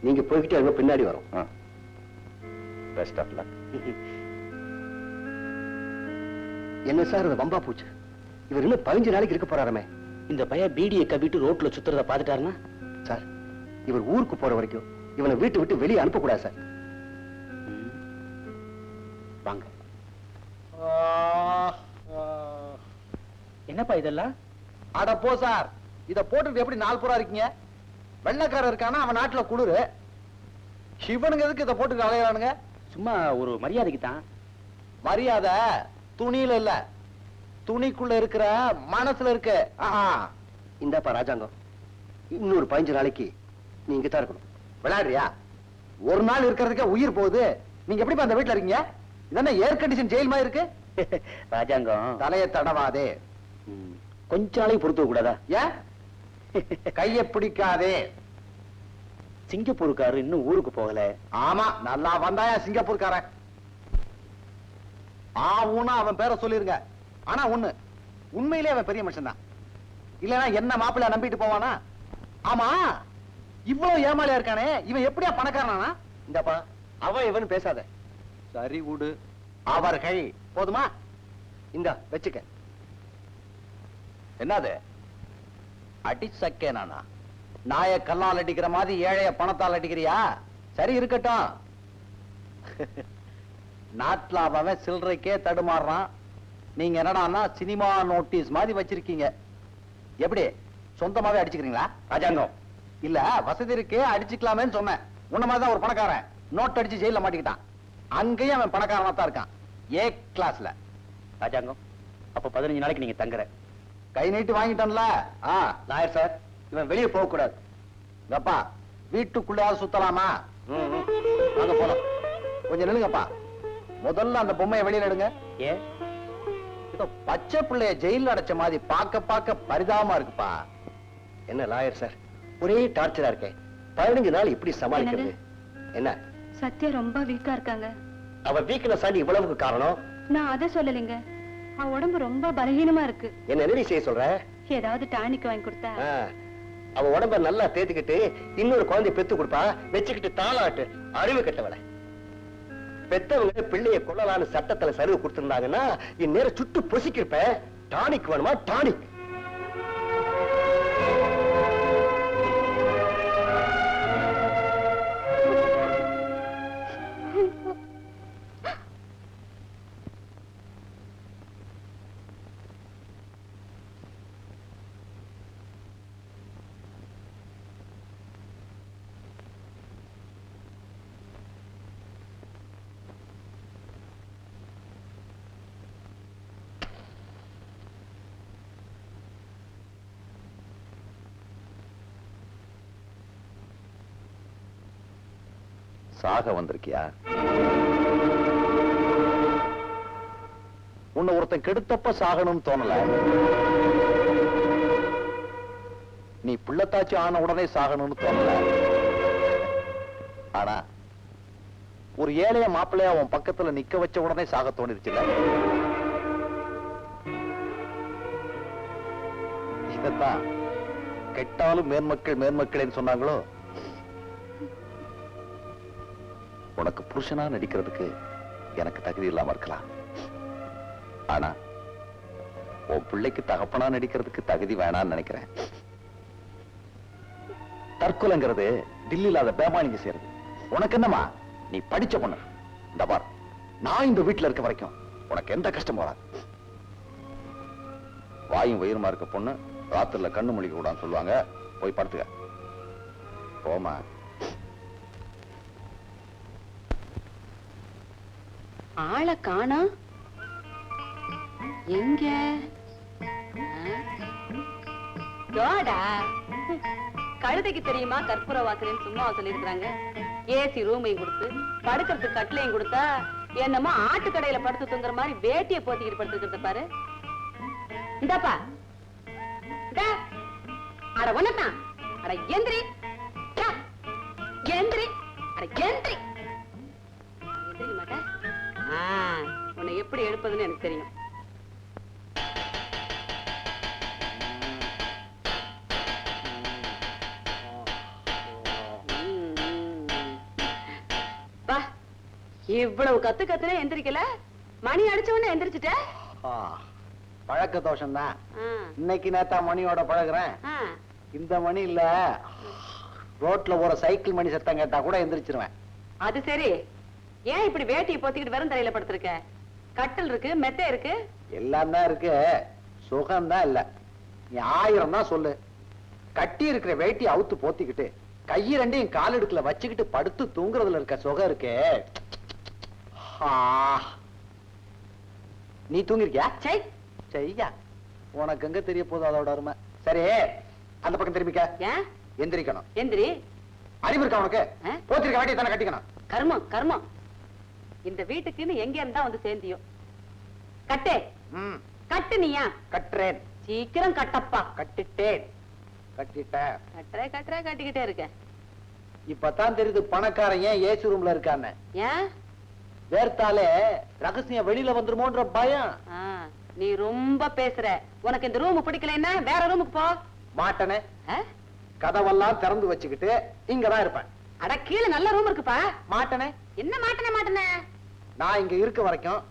S1: நீங்க போய்கிட்டே அங்க பின்னாடி வரும்.
S2: Best of luck.
S1: என்ன சார் இது வம்பா போச்சு? இவர் இன்னும் 15 நாளைக்கு இருக்க போறாருமே. இந்த பையன் பீடியை கவிட்டு ரோட்ல சுத்துறத பாத்துட்டாருன்னா? சார், இவர் ஊருக்கு போற வரைக்கும் இவனை வீட்டு விட்டு வெளியே அனுப்பக்கூடாது சார். வாங்க. என்னப்பா இதெல்லாம்?
S2: அட போ சார், இத போட்டுட்டு எப்படி நாள் பூரா இருக்கீங்க? வெள்ளக்காரன் இருக்கானா, அவன் நாட்டுல குளிரு. சிவனுங்க எதுக்கு இத போட்டு அலையானுங்க?
S1: சும்மா ஒரு மரியாதைக்கு தான்.
S2: மரியாதை துணியில இல்ல, துணிக்குள்ள இருக்கிற மனசுல இருக்கு.
S1: இந்தாப்பா ராஜாங்கம், இன்னொரு 15 நாளைக்கு நீ இங்கதான் இருக்கணும்.
S2: விளையாடுறியா? ஒரு நாள் இருக்கிறதுக்கே உயிர் போகுது. நீங்க எப்படி அந்த வீட்டுல இருக்கீங்க? இதென்ன ஏர் கண்டிஷன் ஜெயில் மாதிரி இருக்கு?
S1: ராஜாங்கம்,
S2: தலையை தடவாதே.
S1: கொஞ்ச நாளைக்கு பொறுத்து கூடாதா?
S2: ஏன் கைய பிடிக்காதே.
S1: சிங்கப்பூருக்காரர் இன்னும் ஊருக்கு போகல.
S2: ஆமா, நல்லா வந்தாயா சிங்கப்பூர்காரன். ஆவுன்னா அவன் பேரை சொல்லிருங்க. ஆனா ஒண்ணு, உண்மையிலே அவன் பெரிய மனுஷன் தான். இல்லனா என்ன மாப்பிள்ளை நம்பிட்டு போவானா? ஆமா, இவ்வளவு ஏமாளியா இருக்கானே, இவன் எப்படியா பணக்காரனா?
S1: இந்தப்பா, அவன் இவன் பேசாத.
S2: சரி விடு. அவர்கள் போதுமா?
S1: இந்த வச்சுக்க.
S2: என்னது அடிச்சக்கே? நானா நாய கல்லால் அடிக்கிற மாதிரி ஏழைய பணத்தால் அடிக்கிறியா? சரி இருக்கட்டும். நாட்டுல அவன் சில்லறைக்கே தடுமாறுறான். நீங்க என்னடான்னா சினிமா நோட்டீஸ் மாதிரி வச்சிருக்கீங்க. எப்படி சொந்தமாவே அடிச்சுக்கிறீங்களா?
S1: ராஜாங்கம்
S2: இல்ல, வசதி இருக்கே அடிச்சுக்கலாமேன்னு சொன்னேன். உன்ன மாதிரி தான் ஒரு பணக்காரன் நோட் அடிச்சு ஜெயில மாட்டிக்கிட்டான். அங்கேயும் அவன் பணக்காரனா தான் இருக்கான், ஏ கிளாஸ்ல.
S1: ராஜாங்கம், அப்ப 15 நாளைக்கு நீங்க தங்குற.
S2: கை நீட்டு வாங்கிட்டான்ல.
S1: லாயர் சார், இவன் வெளியே போக கூடாது.
S2: அப்பா, வீட்டுக்குள்ளையாவது சுத்தலாமா? வாங்க போலாம். கொஞ்சம் நில்லுங்கப்பா. முதல்ல அந்த பொம்மையை வெளியில எடுங்க.
S1: ஏன்?
S2: ஏதோ பச்சை பிள்ளைய ஜெயில அடைச்ச மாதிரி பார்க்க பரிதாபமா இருக்குப்பா.
S1: என்ன லாயர் சார், ஒரே டார்ச்சரா இருக்கேன். 15 நாள் இப்படி சமாளிக்கிறது? என்ன
S4: சத்யா ரொம்ப வீக்கா இருக்காங்க.
S1: அவ வீக்னஸ் ஆண்டி இவ்வளவுக்கு காரணம்?
S4: நான் அதை சொல்லலைங்க. அவ உடம்பு ரொம்ப பலகீனமா இருக்கு.
S1: என்ன என்ன செய்ய சொல்ற?
S4: ஏதாவது டானிக் வாங்கி கொடுத்தா.
S1: அவ உடம்ப நல்லா தேத்துக்கிட்டு இன்னொரு குழந்தை பெத்து கொடுப்பா. வச்சுக்கிட்டு தாளாட்டு. அறிவு கட்டவளை. பெத்தவங்க பிள்ளைய கொள்ளலான்னு சட்டத்துல சரிவு கொடுத்திருந்தாங்கன்னா இந்நேரம் சுட்டு பொசிக்கிருப்ப. டானிக் வேணுமா? டானிக்.
S2: சாக வந்திருக்கியா? உன்னை ஒருத்தன் கெடுத்தப்ப சாகணும்னு தோணல. நீ பிள்ளைத்தாச்சி ஆன உடனே சாகணும்னு தோணல. ஆனா ஒரு ஏழைய மாப்பிள்ளையா உன் பக்கத்துல நிக்க வச்ச உடனே சாக தோணிருச்சுல. இதத்தான் கெட்டாலும் மேன்மக்களேன்னு சொன்னாங்களோ. உனக்கு புருஷனா நடிக்கிறதுக்கு எனக்கு தகுதி இல்லாம இருக்கலாம். ஆனா உன் பிள்ளைக்கு தகப்பனா நடிக்கிறதுக்கு தகுதி வேணான்னு நினைக்கிறேன். தற்கொலைங்கிறது டில்லியில அத பேமானிங்க செய்யறது. உனக்கு என்னமா? நீ படிச்ச பொண்ணு. இந்த பார், நான் இந்த வீட்டுல இருக்க வரைக்கும் உனக்கு எந்த கஷ்டம் வராது. வாயும் வயிறுமா இருக்க பொண்ணு ராத்திரில கண்ணு முழிக்க கூடாதுன்னு சொல்லுவாங்க. போய் படுத்துக்க. போமா.
S4: ஆளை காணா. எங்க? கழுதைக்கு தெரியுமா கற்பூர வாக்குறேன்னு சும்மா சொல்லிருக்காங்க. ஏசி ரூமையும் கொடுத்து படுக்கிறதுக்கு கட்டிலையும் கொடுத்தா என்னமோ ஆட்டுக்கடையில படுத்து தூங்குற மாதிரி வேட்டியை போத்திக்கிட்டு படுத்துக்கிறத பாரு. இந்தாப்பா, அட ஒன்னதான். அட எந்திரி எந்திரி. அட எந்திரி. எந்திரிக்க மாட்டேன். உன்னை எப்படி எடுப்பதுன்னு எனக்கு தெரியும். இவ்வளவு கத்துன எந்திரிக்கல. மணி அடிச்ச உடனே எந்திரிச்சிட்ட.
S2: பழக்க தோஷம் தான். இன்னைக்கு நேத்தா மணியோட பழகுறேன். இந்த மணி இல்ல, ரோட்ல ஒரு சைக்கிள் மணி சத்தம் கேட்டா கூட எந்திரிச்சிருவேன்.
S4: அது சரி, ஏன் இப்படி வேட்டியை போத்திக்கிட்டு வெறும் தரையில படுத்திருக்க? கட்டில் இருக்கு, மெத்தை இருக்கு,
S2: எல்லாம் தான் இருக்கு. சுகம் தான் இல்ல. நீ 1000 தான் சொல்லு. கட்டி இருக்கிற வேட்டி அவுத்து போத்திக்கிட்டு கையை ரெண்டையும் காலடுக்குல வச்சுக்கிட்டு படுத்து தூங்குறதுல இருக்க சுகம் இருக்கு. நீ தூங்கிருக்கியா? செய்யா, உனக்கு எங்க தெரிய போதும் அதோட அருமை. சரி, அந்த பக்கம் திரும்பிக்க. எந்திரிக்கணும்.
S4: எந்திரி.
S2: அறிவு இருக்கா உனக்கு? போத்திருக்க வேண்டிய தானே கட்டிக்கணும்.
S4: கர்மம் கர்மம். இந்த வீட்டுக்குன்னு எங்க இருந்தா வந்து சேர்ந்தியோ. கட்டே. கட்டு. நீயா?
S2: கட்டுறேன்.
S4: சீக்கிரம் கட்டப்பா.
S2: கட்டிட்டேன். கட்டிட்டேன்.
S4: கட்டிக்கிட்டே இருக்க.
S2: இப்பதான் தெரியுது பணக்காரன் ஏன் ஏசி ரூம்ல இருக்கான்னு.
S4: ஏன்?
S2: வேர்த்தாலே ரகசியம் வெளியில வந்துருமோன்ற பயம்.
S4: நீ ரொம்ப பேசுற. உனக்கு இந்த ரூம் பிடிக்கலன்னா வேற ரூமுக்கு போ.
S2: மாட்டனே. கதவெல்லாம் திறந்து வச்சுக்கிட்டு இங்கதான் இருப்பேன்.
S4: அட கீழே நல்ல ரூம் இருக்குப்பா.
S2: மாட்டனே.
S4: என்ன மாட்டனே?
S2: நான் இங்க இருக்க வரைக்கும்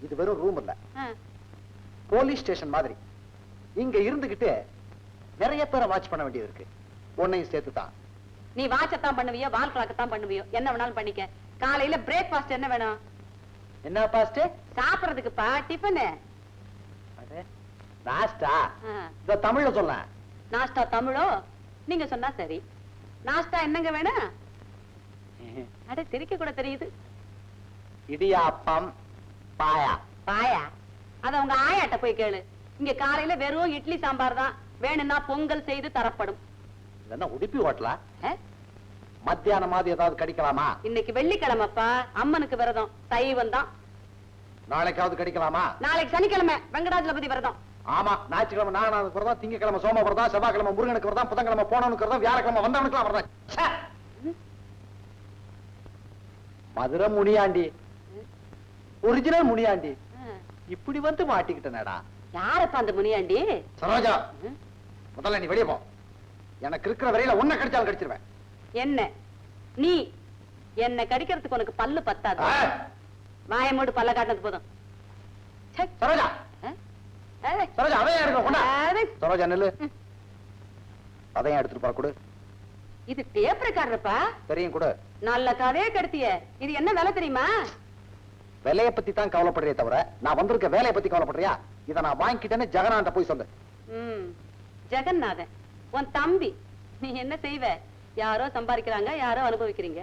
S2: இது வெறும் ரூம் இல்ல, போலீஸ் ஸ்டேஷன் மாதிரி. இங்க இருந்துகிட்டு நிறைய பேரை வாட்ச் பண்ண வேண்டியது இருக்கு. உன்னையும் சேர்த்துதான்.
S4: நீ வாட்சத்தான் பண்ணுவியோ, வால் கலக்கத்தான் பண்ணுவியோ, என்ன வேணாலும் பண்ணிக்க. காலையில பிரேக்ஃபாஸ்ட் என்ன வேணும்?
S2: என்ன பாஸ்ட்?
S4: சாப்பிடுறதுக்குப்பா டிஃபன்.
S2: நாஸ்டா இந்த தமிழ்ல சொல்ல.
S4: நாஸ்டா தமிழோ? நீங்க சொன்னா சரி. நாஸ்டா என்னங்க வேணும்? அட சிரிக்க கூட தெரியுது.
S2: இடியாப்பம், பாயா.
S4: பாயா? அத உங்க ஆயாட்ட போய் கேளு. இங்க காலையில வெறும் இட்லி சாம்பார் தான். வேணும்னா பொங்கல் செய்து தரப்படும்.
S2: என்ன உடுப்பி ஹோட்டலா? மத்தியானம் மாதிரி ஏதாவது கடிக்கலாமா?
S4: இன்னைக்கு வெள்ளிக்கிழமைப்பா, அம்மனுக்கு விரதம், சைவம் தான்.
S2: நாளைக்காவது கடிக்கலாமா?
S4: நாளைக்கு சனிக்கிழமை, வெங்கடாஜலபதி விரதம்.
S2: ஆமா, ஞாயிற்றுக்கிழமை நாகநாதனுக்கு விரதம், திங்கக்கிழமை சோம விரதம், செவ்வாய்க்கிழமை முருகனுக்கு விரதம், புதன்கிழமை போனவனுக்கு விரதம், வியாழக்கிழமை வந்தவனுக்கு விரதம். மதுரை முனியாண்டி, ஒரிஜினல் முனியாண்டி இப்படி வந்து மாட்டிக்கிட்டனடா.
S4: யாரப்பா அந்த முனியாண்டி?
S2: சரோஜா, முதல்ல நீ வெளியே போ. எனக்கு இருக்கிற வரையில உன்னை கடிச்சாலும் கடிச்சிருவேன்.
S4: என்ன நீ என்ன கடிக்கிறதுக்கு உனக்கு பல்லு பத்தாது. வாயை மூடு, பல்ல காட்டினது போதும்.
S2: சரோஜா, சரோஜா அதையா இருக்க கொண்டா. சரோஜா நெல்லு, அதையும் எடுத்துட்டு போற கொடு.
S4: இது டேப் ரெக்கார்டர்ப்பா.
S2: தெரியும் கொடு.
S4: நல்ல கதையே கெடுத்திய. இது என்ன வேலை தெரியுமா?
S2: விலையை பத்தி தான் கவலைப்படுறே தவிர நான் வந்திருக்க வேலையை பத்தி கவலைப்படுறியா? இதை நான் வாங்கிக்கிட்டேன்னு ஜெகநாத போய் சொல்லு.
S4: ஜெகநாதன் உன் தம்பி. நீ என்ன செய்வ? யாரோ சம்பாதிக்கிறாங்க, யாரோ அனுபவிக்கிறீங்க.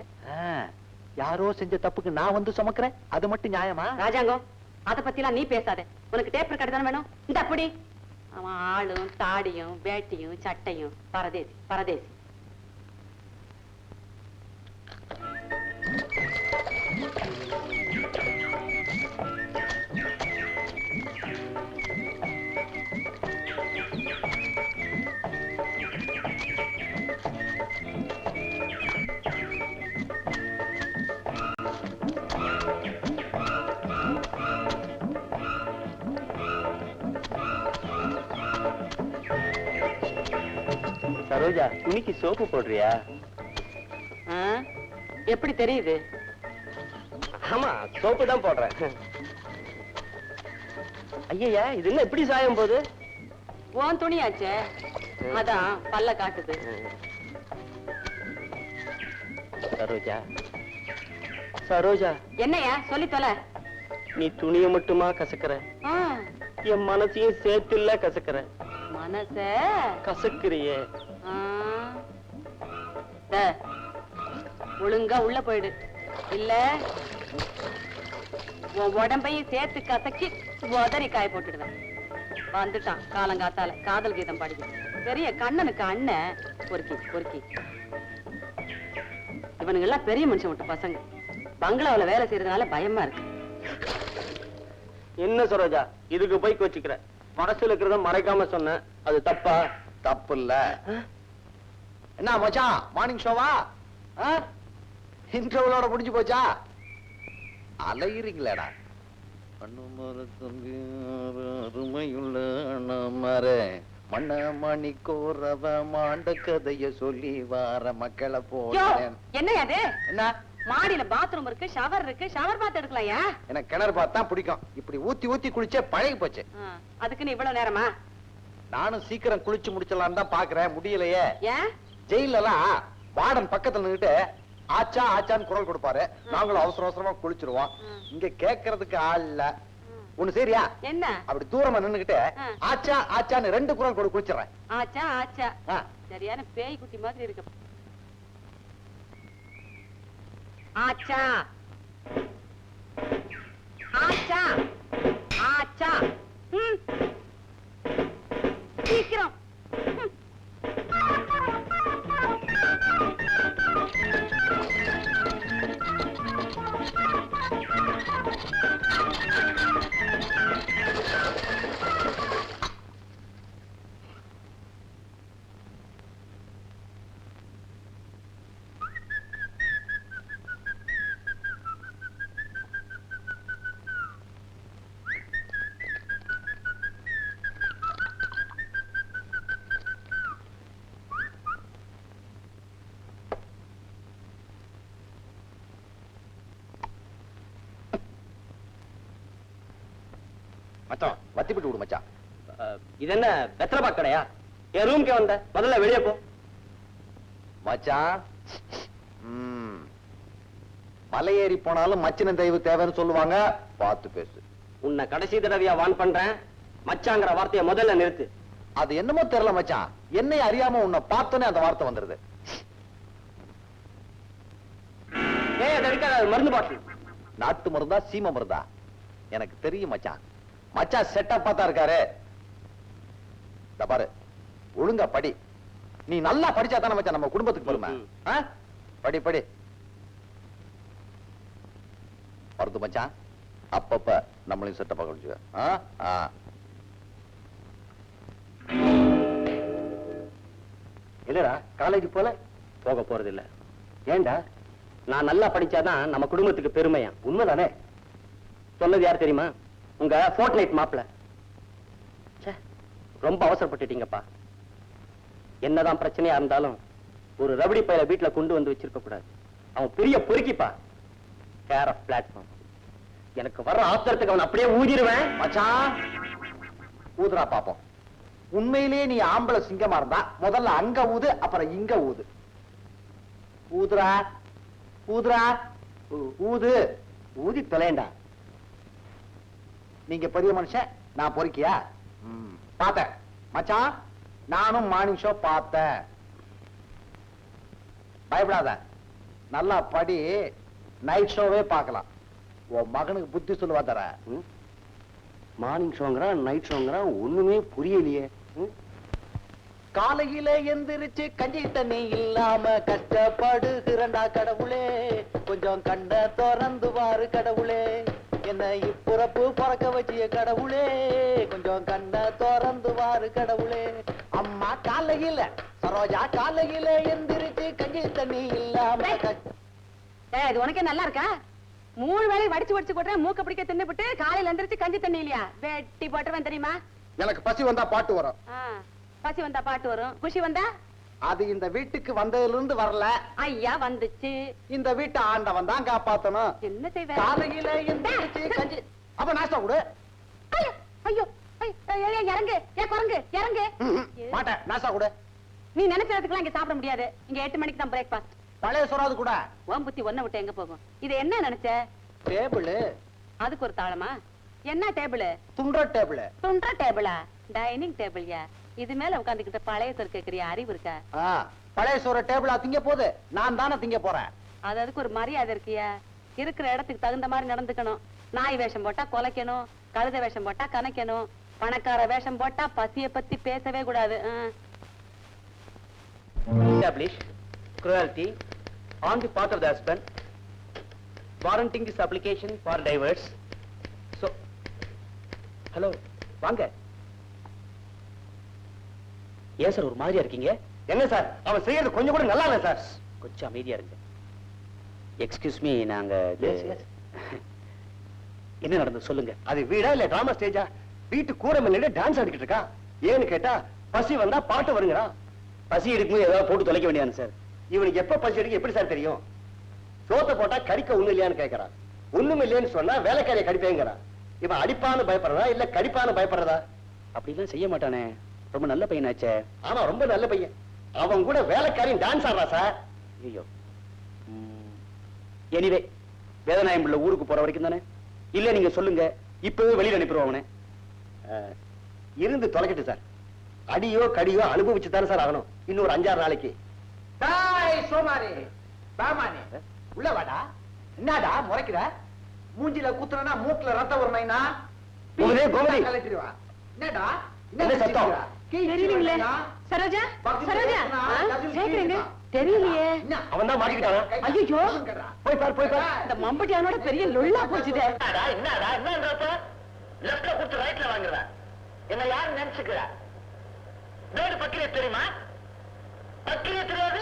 S2: யாரோ செஞ்ச தப்புக்கு நான் வந்து சுமக்கிறேன், அது மட்டும் நியாயமா?
S4: ராஜாங்கம், அத பத்தி எல்லாம் நீ பேசாத. உனக்கு டேப் ரெக்கார்டர் தானே வேணும்? இந்த அப்படி அவன் ஆளும் தாடியும் வேட்டியும் சட்டையும் பரதேசி பரதேசி.
S3: சரோஜா, துணிக்கு சோப்பு போடுறியா?
S4: எப்படி தெரியுது?
S3: ஆமா, சோப்பு தான் போடுறேன். ஐயா, இது என்ன எப்படி சாயம் போகுது?
S4: உன் துணியாச்சே, அதான் பல்ல காட்டுது.
S3: சரோஜா, சரோஜா,
S4: என்னையா சொல்லி தொலை.
S3: நீ துணியை மட்டுமா கசக்குற? என் மனசையும் சேர்த்துல கசக்குற.
S4: மனச
S3: கசக்குறியே.
S4: ஒழுங்கா உள்ள போயிடு, இல்ல உன் உடம்பையும் சேர்த்து கசக்கி உதறி காய போட்டுடுவேன். வந்துட்டான் காலங்காத்தால காதல் கீதம் பாடிது. பெரிய கண்ணனுக்கு அண்ணன் பொறுக்கி பொறுக்கி. இவனுங்க எல்லாம் பெரிய மனுஷன் விட்ட பசங்க. பங்களாவில வேலை செய்யறதுனால பயமா இருக்கு.
S3: என்ன சரோஜா, இதுக்கு போய் கோச்சிக்கிற? மனசுல இருக்கிறத மறைக்காம சொன்ன, அது தப்பா?
S2: தப்பு இல்ல. என்ன மச்சான், மார்னிங் ஷோவா? இன்டர்வலோட முடிஞ்சு போச்சா? அலையிறீங்களேடா. அருமையுள்ள மண்ண மணி கோரவ மாண்ட கதைய சொல்லி வார மக்களை போறேன்.
S4: என்ன அது?
S2: என்ன?
S4: மாடியில பாத்ரூம் இருக்கு, ஷவர் இருக்கு, ஷவர் பாத் எடுக்கலையா?
S2: எனக்கு கிணறு பாத் தான் பிடிக்கும். இப்படி ஊத்தி ஊத்தி குளிச்சே பழகி போச்சு.
S4: அதுக்கு நீ இவ்வளவு நேரமா?
S2: நானும் சீக்கிரம் குளிச்சு முடிச்சலாம் தான் பாக்குறேன், முடியலையே.
S4: ஏன்?
S2: ஜெயில எல்லாம் வார்டன் பக்கத்துல நின்னுட்டு ஆச்சா ஆச்சான்னு குரல் கொடுப்பாரு. நாங்களும் அவசர அவசரமா குளிச்சிருவோம். இங்க கேட்கறதுக்கு ஆள் இல்ல. ஒண்ணு சரியா?
S4: என்ன?
S2: அப்படி தூரமா நின்னுகிட்டு ஆச்சா ஆச்சான்னு 2 குரல் கொடு, குளிச்சிடுறேன்.
S4: ஆச்சா ஆச்சா, சரியான பேய் குட்டி மாதிரி இருக்கு. ஆச்சா ஆச்சா ஆச்சா, சீக்கிரம்.
S2: வத்திப்பிட்டு விடு மச்சான்.
S3: இது என்ன வெத்தலை கடையா? என் ரூம்க்கே வந்த, முதல்ல வெளியே போ.
S2: மச்சான், மலையேறி போனாலும் மச்சின தெய்வ தேவைன்னு சொல்லுவாங்க, பார்த்து பேசு.
S3: உன்னை கடைசி தடவையா வான் பண்றேன், மச்சாங்கிற வார்த்தையை முதல்ல நிறுத்து.
S2: அது என்னமோ தெரியல மச்சான், என்னை அறியாம உன்னை பார்த்தோன்னே அந்த வார்த்தை வந்துருது.
S3: அதை இருக்காது, மருந்து பாட்டில்.
S2: நாட்டு மருந்தா சீம மருந்தா எனக்கு தெரியும் மச்சான். மச்சான் செட்டப்பா தான் இருக்காரு. இந்த பாரு, ஒழுங்கா படி. நீ நல்லா படிச்சா தானே மச்சான் நம்ம குடும்பத்துக்கு பெருமை. படி படி. வருது மச்சான், அப்பப்ப நம்மளையும் செட்டப்பா கழிச்சு.
S1: இல்லடா, காலேஜ் போக
S3: போறது இல்ல.
S1: ஏண்டா?
S3: நான் நல்லா படிச்சாதான் நம்ம குடும்பத்துக்கு பெருமையா.
S1: உண்மைதானே?
S3: சொன்னது யார் தெரியுமா? உங்க ஃபோர்ட்நைட் மாப்பிள. ரொம்ப அவசரப்பட்டுட்டீங்கப்பா. என்னதான் பிரச்சனையா இருந்தாலும் ஒரு ரபடி பையில வீட்டுல கொண்டு வந்து வச்சிருக்க கூடாது. அவன் பெரிய பொறுக்கிப்பா. Care of platform. எனக்கு வர்ற ஆத்திரத்துக்கு அவன் அப்படியே ஊதிடுவேன்.
S2: மச்சான், ஊதுரா பாப்போம். உண்மையிலேயே நீ ஆம்பளை சிங்கமா இருந்தா முதல்ல அங்க ஊது, அப்புறம் இங்க ஊது. ஊதுரா ஊதுரா ஊது.
S1: ஊதி தொலைண்டா.
S2: நீங்க பெரிய மனுஷன், நான் பொறுக்கியா? பார்த்தேன் மச்சான், நானும் மார்னிங் ஷோ பார்த்தேன். பயப்படாத, நல்லா படி, நைட் ஷோவே பார்க்கலாம். உன் மகனுக்கு புத்தி சொல்லுவா தர.
S1: மார்னிங் ஷோங்கிறான், நைட் ஷோங்கிறான், ஒண்ணுமே புரியலையே.
S2: காலையில எந்திரிச்சு கஞ்சி தண்ணி இல்லாம கஷ்டப்படுகிறண்டா கடவுளே, கொஞ்சம் கண்ட திறந்து வாரு கடவுளே, என்ன இப்புறப்பு பறக்க வச்சிய கடவுளே, கொஞ்சம் கண்ட திறந்து வாரு கடவுளே. அம்மா காலையில, சரோஜா காலையில எந்திரிச்சு கஞ்சி தண்ணி இல்லாம
S4: இது உனக்கே நல்லா இருக்கா? 3 வேளை வடிச்சு கொட்டுறேன், மூக்க பிடிக்க தின்னுபிட்டு காலையில எந்திரிச்சு கஞ்சி தண்ணி இல்லையா? வெட்டி போட்டுருவேன் தெரியுமா?
S2: எனக்கு பசி வந்தா பாட்டு வரும்.
S4: பசி வந்தா பாட்டு வரும், குஷி வந்தா?
S2: அது இந்த வீட்டுக்கு வந்ததுல இருந்து வரல.
S4: ஐயா வந்துச்சு.
S2: இந்த வீட்டு ஆண்டவன் தான் காப்பாத்தணும்.
S4: என்ன செய்வ?
S2: காலையில எந்திரிச்சு கஞ்சி. அப்ப நாஸ்டா கொடு.
S4: ஐயோ ஐயோ இறங்கு, குரங்கு இறங்கு.
S2: மாட்டேன், நாஸ்டா கொடு.
S4: நீ நினைச்சதுக்கெல்லாம் இங்க சாப்பிட முடியாது. இங்க 8 மணிக்கு தான் பிரேக்பாஸ்ட்.
S2: பழைய சொராது கூட.
S4: உன் புத்தி ஒன்ன விட்டு எங்க போகும்? இது என்ன நினைச்ச?
S2: டேபிள்.
S4: அதுக்கு ஒரு தாளமா? என்ன டேபிள்?
S2: துண்ட டேபிள்.
S4: துண்ட டேபிளா? டைனிங் டேபிள்யா? இது மேல உட்கார்ந்துகிட்ட பழைய சோறு கேக்குறியா? அறிவு இருக்கா?
S2: பழைய சோறு டேபிளா திங்க போது நான் தானே திங்க போறேன்.
S4: அது அதுக்கு ஒரு மரியாதை இருக்கியா? இருக்கிற இடத்துக்கு தகுந்த மாதிரி நடந்துக்கணும். நாய் வேஷம் போட்டா கொலைக்கணும், கழுத வேஷம் போட்டா கணக்கணும், பணக்கார வேஷம் போட்டா பசிய பத்தி பேசவே கூடாது.
S3: Establish cruelty on the part of the husband, warranting this application for divorce. So, hello, வாங்க. ஏன் சார் ஒரு மாதிரியா இருக்கீங்க?
S1: என்ன சார், அவன் செய்யறது கொஞ்சம் கூட நல்லா இல்ல சார்.
S3: கொஞ்சம் அமைதியா இருங்க. எக்ஸ்கியூஸ் மீ, நாங்க என்ன நடந்தது சொல்லுங்க.
S1: அது வீடா இல்ல டிராமா ஸ்டேஜா? வீட்டு கூரை மேல டான்ஸ் ஆடிக்கிட்டு இருக்கா. ஏன்னு கேட்டா பசி வந்தா பாட்டு வருங்கிறான்.
S3: பசி எடுக்கும்போது ஏதாவது போட்டு தொலைக்க வேண்டியதானே சார்?
S1: இவனுக்கு எப்ப பசி எடுக்க எப்படி சார் தெரியும்? சோத்த போட்டா கடிக்க ஒண்ணு இல்லையான்னு கேட்கறான். ஒண்ணும் இல்லைன்னு சொன்னா வேலைக்காரிய கடிப்பேங்கிறான். இவன் அடிப்பான்னு பயப்படுறதா இல்ல கடிப்பான்னு பயப்படுறதா?
S3: அப்படிலாம் செய்ய மாட்டானே, ரொம்ப நல்ல பையனாச்சே.
S1: ஆமா, ரொம்ப நல்ல பையன். அவன் கூட வேலைக்காரியும் டான்ஸ் ஆடுறா சார்.
S3: ஐயோ. எனிவே, வேதநாயம் உள்ள ஊருக்கு போற வரைக்கும் தானே? இல்ல நீங்க சொல்லுங்க, இப்பவே வெளியில அனுப்பிடுவோம் அவனை.
S1: இருந்து தொலைக்கட்டு சார். அடியோ கடியோ அனுபவிச்சு தானே சார் ஆகணும். இன்னொரு 5-6 நாளைக்கு.
S2: சோமாரி பாமானி உள்ள வாடா. என்னடா முறைக்கிற? மூஞ்சில குத்துறனா மூக்குல ரத்தம் வரணும்னா
S1: கோமதி, கோமதி.
S2: கலட்டிடுவா. என்னடா
S1: என்ன சத்தம்?
S4: தெரியலீங்களே. சரோஜா, சரோஜா, கேக்குறீங்க? தெரியலையே.
S1: அவன் தான் மாட்டிக்கிட்டானா?
S4: ஐயோ,
S1: போய் பார், போய் பார்.
S4: இந்த மம்பட்டியானோட பெரிய லொல்லா போச்சுதே.
S1: என்னடா என்னன்றப்ப லெஃப்ட்ல கொடுத்து ரைட்ல வாங்குற. என்ன யாரு நினைச்சுக்கிற? பிளேடு பக்கிலே தெரியுமா? பக்கிலே தெரியாது?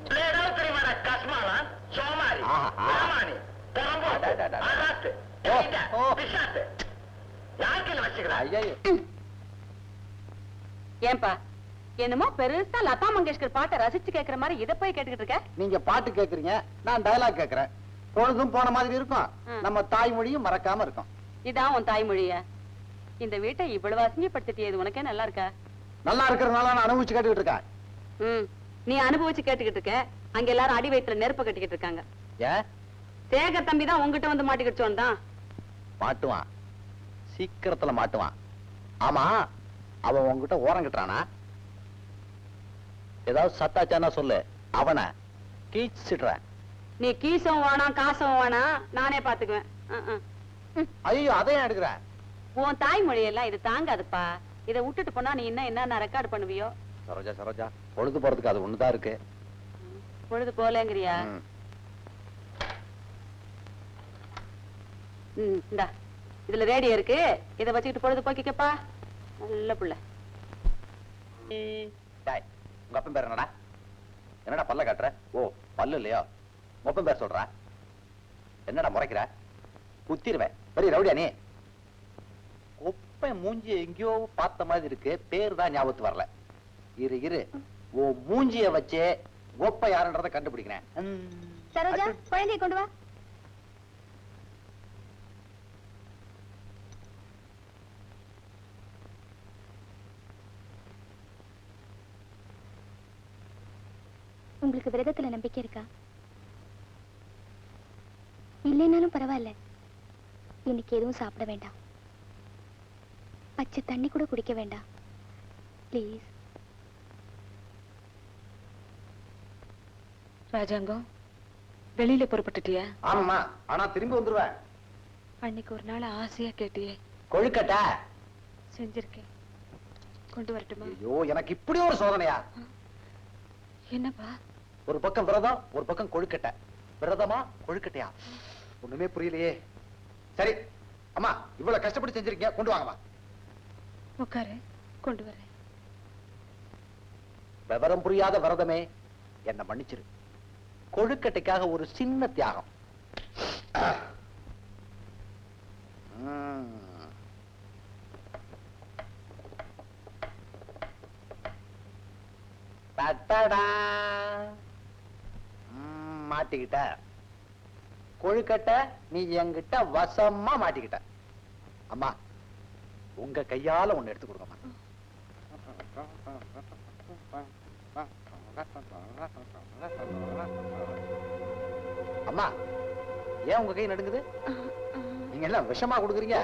S1: பிளேடாவது தெரியுமாடா? கஸ்மாலா, சோமாரி, ராமானி, தரம்போ, ஆராத்து, பிசாத்து. யாருக்கு வச்சுக்கிறா?
S2: ஐயோ,
S4: ஏன்பா என்னமோ பெருசா லதா மங்கேஷ்கர் பாட்டை ரசிச்சு கேக்குற மாதிரி இத போய் கேட்டுக்கிட்டு இருக்க?
S2: நீங்க பாட்டு கேக்குறீங்க, நான் டயலாக் கேக்குறேன். பொழுதும் போன மாதிரி இருக்கும், நம்ம தாய்மொழியும் மறக்காம இருக்கும்.
S4: இதான் உன் தாய்மொழிய? இந்த வீட்டை இவ்வளவு அசிங்கப்படுத்திட்டியது உனக்கே நல்லா இருக்கா?
S2: நல்லா இருக்கிறதுனால நான் அனுபவிச்சு கேட்டுக்கிட்டு இருக்கேன்.
S4: ம், நீ அனுபவிச்சு கேட்டுக்கிட்டு இருக்க, அங்க எல்லாரும் அடி வயிற்றுல நெருப்ப கட்டிக்கிட்டு இருக்காங்க.
S2: ஏன்
S4: சேகர் தம்பி தான் உங்ககிட்ட வந்து மாட்டிக்கிட்டு தான்.
S2: மாட்டுவான், சீக்கிரத்துல மாட்டுவான். ஆமா, அவன் உன்கிட்ட ஓரம் கட்டுறானா? ஏதாவது சத்தாச்சானா சொல்லு, அவனை கீச்சிடுறேன்.
S4: நீ கீசம் வேணாம் காசம் வேணாம், நானே பாத்துக்குவேன்.
S2: ஐயோ, அதையும் எடுக்கிறேன்.
S4: உன் தாய்மொழியெல்லாம் இது தாங்காதுப்பா. இதை விட்டுட்டு போனா நீ இன்னும் என்ன ரெக்கார்ட் பண்ணுவியோ?
S2: சரோஜா சரோஜா, பொழுது போறதுக்கு அது ஒண்ணுதான் இருக்கு.
S4: பொழுது போலங்கிறியா?
S2: ம்.
S4: இந்தா இதுல ரேடியோ இருக்கு, இதை வச்சுக்கிட்டு பொழுது போக்கிக்கப்பா. நல்ல புள்ள.
S2: டேய், உங்க அப்பன் பேர் என்னடா? என்னடா பல்ல காட்டுற? ஓ, பல்லு இல்லையா? உங்க அப்பன் பேர் சொல்ற. என்னடா முறைக்கிற? குத்திருவேன். பெரிய ரவுடியா நீ? கொப்பை மூஞ்சி எங்கேயோ பார்த்த மாதிரி இருக்கு, பேர் தான் ஞாபகத்து வரல. இரு இரு, ஓ மூஞ்சிய வச்சே கொப்பை யாருன்றத கண்டுபிடிக்கிறேன்.
S5: சரோஜா, குழந்தையை கொண்டு வா. உங்களுக்கு விரதத்துல நம்பிக்கை இருக்கா? இல்லைனாலும் பரவாயில்ல, இன்னைக்கு எதுவும் சாப்பிட வேண்டாம், பச்சை தண்ணி கூட குடிக்க வேண்டாம், ப்ளீஸ்.
S4: ராஜாங்கம், வெளியில புறப்பட்டுட்டியா?
S2: ஆமாமா, ஆனா திரும்பி வந்துருவேன்.
S4: அன்னைக்கு ஒரு நாள் ஆசையா கேட்டியே,
S2: கொழுக்கட்டை
S4: செஞ்சிருக்கேன், கொண்டு வரட்டுமா?
S2: ஐயோ, எனக்கு இப்படி ஒரு சோதனையா?
S4: என்னப்பா?
S2: ஒரு பக்கம் விரதம், ஒரு பக்கம் கொழுக்கட்டை. விரதமா கொழுக்கட்டையா? ஒண்ணுமே புரியலையே. சரி அம்மா, இவ்வளவு கஷ்டப்பட்டு செஞ்சிருக்கீங்க, கொண்டு வாங்கம்மா.
S4: உட்காரு, கொண்டு வரேன்.
S2: விவரம் புரியாத விரதமே, என்ன மன்னிச்சிரு. கொழுக்கட்டைக்காக ஒரு சின்ன தியாகம். தட்டடா. மாட்டிக்கிட்ட கொழுக்கட்டை, நீ என்கிட்ட வசமா மாட்டிக்கிட்ட. அம்மா, உங்க கையால ஒண்ணு எடுத்து கொடுங்கம்மா. அம்மா, ஏன் உங்க கை நடுங்குது? நீங்க எல்லாம் விஷமா கொடுக்குறீங்க.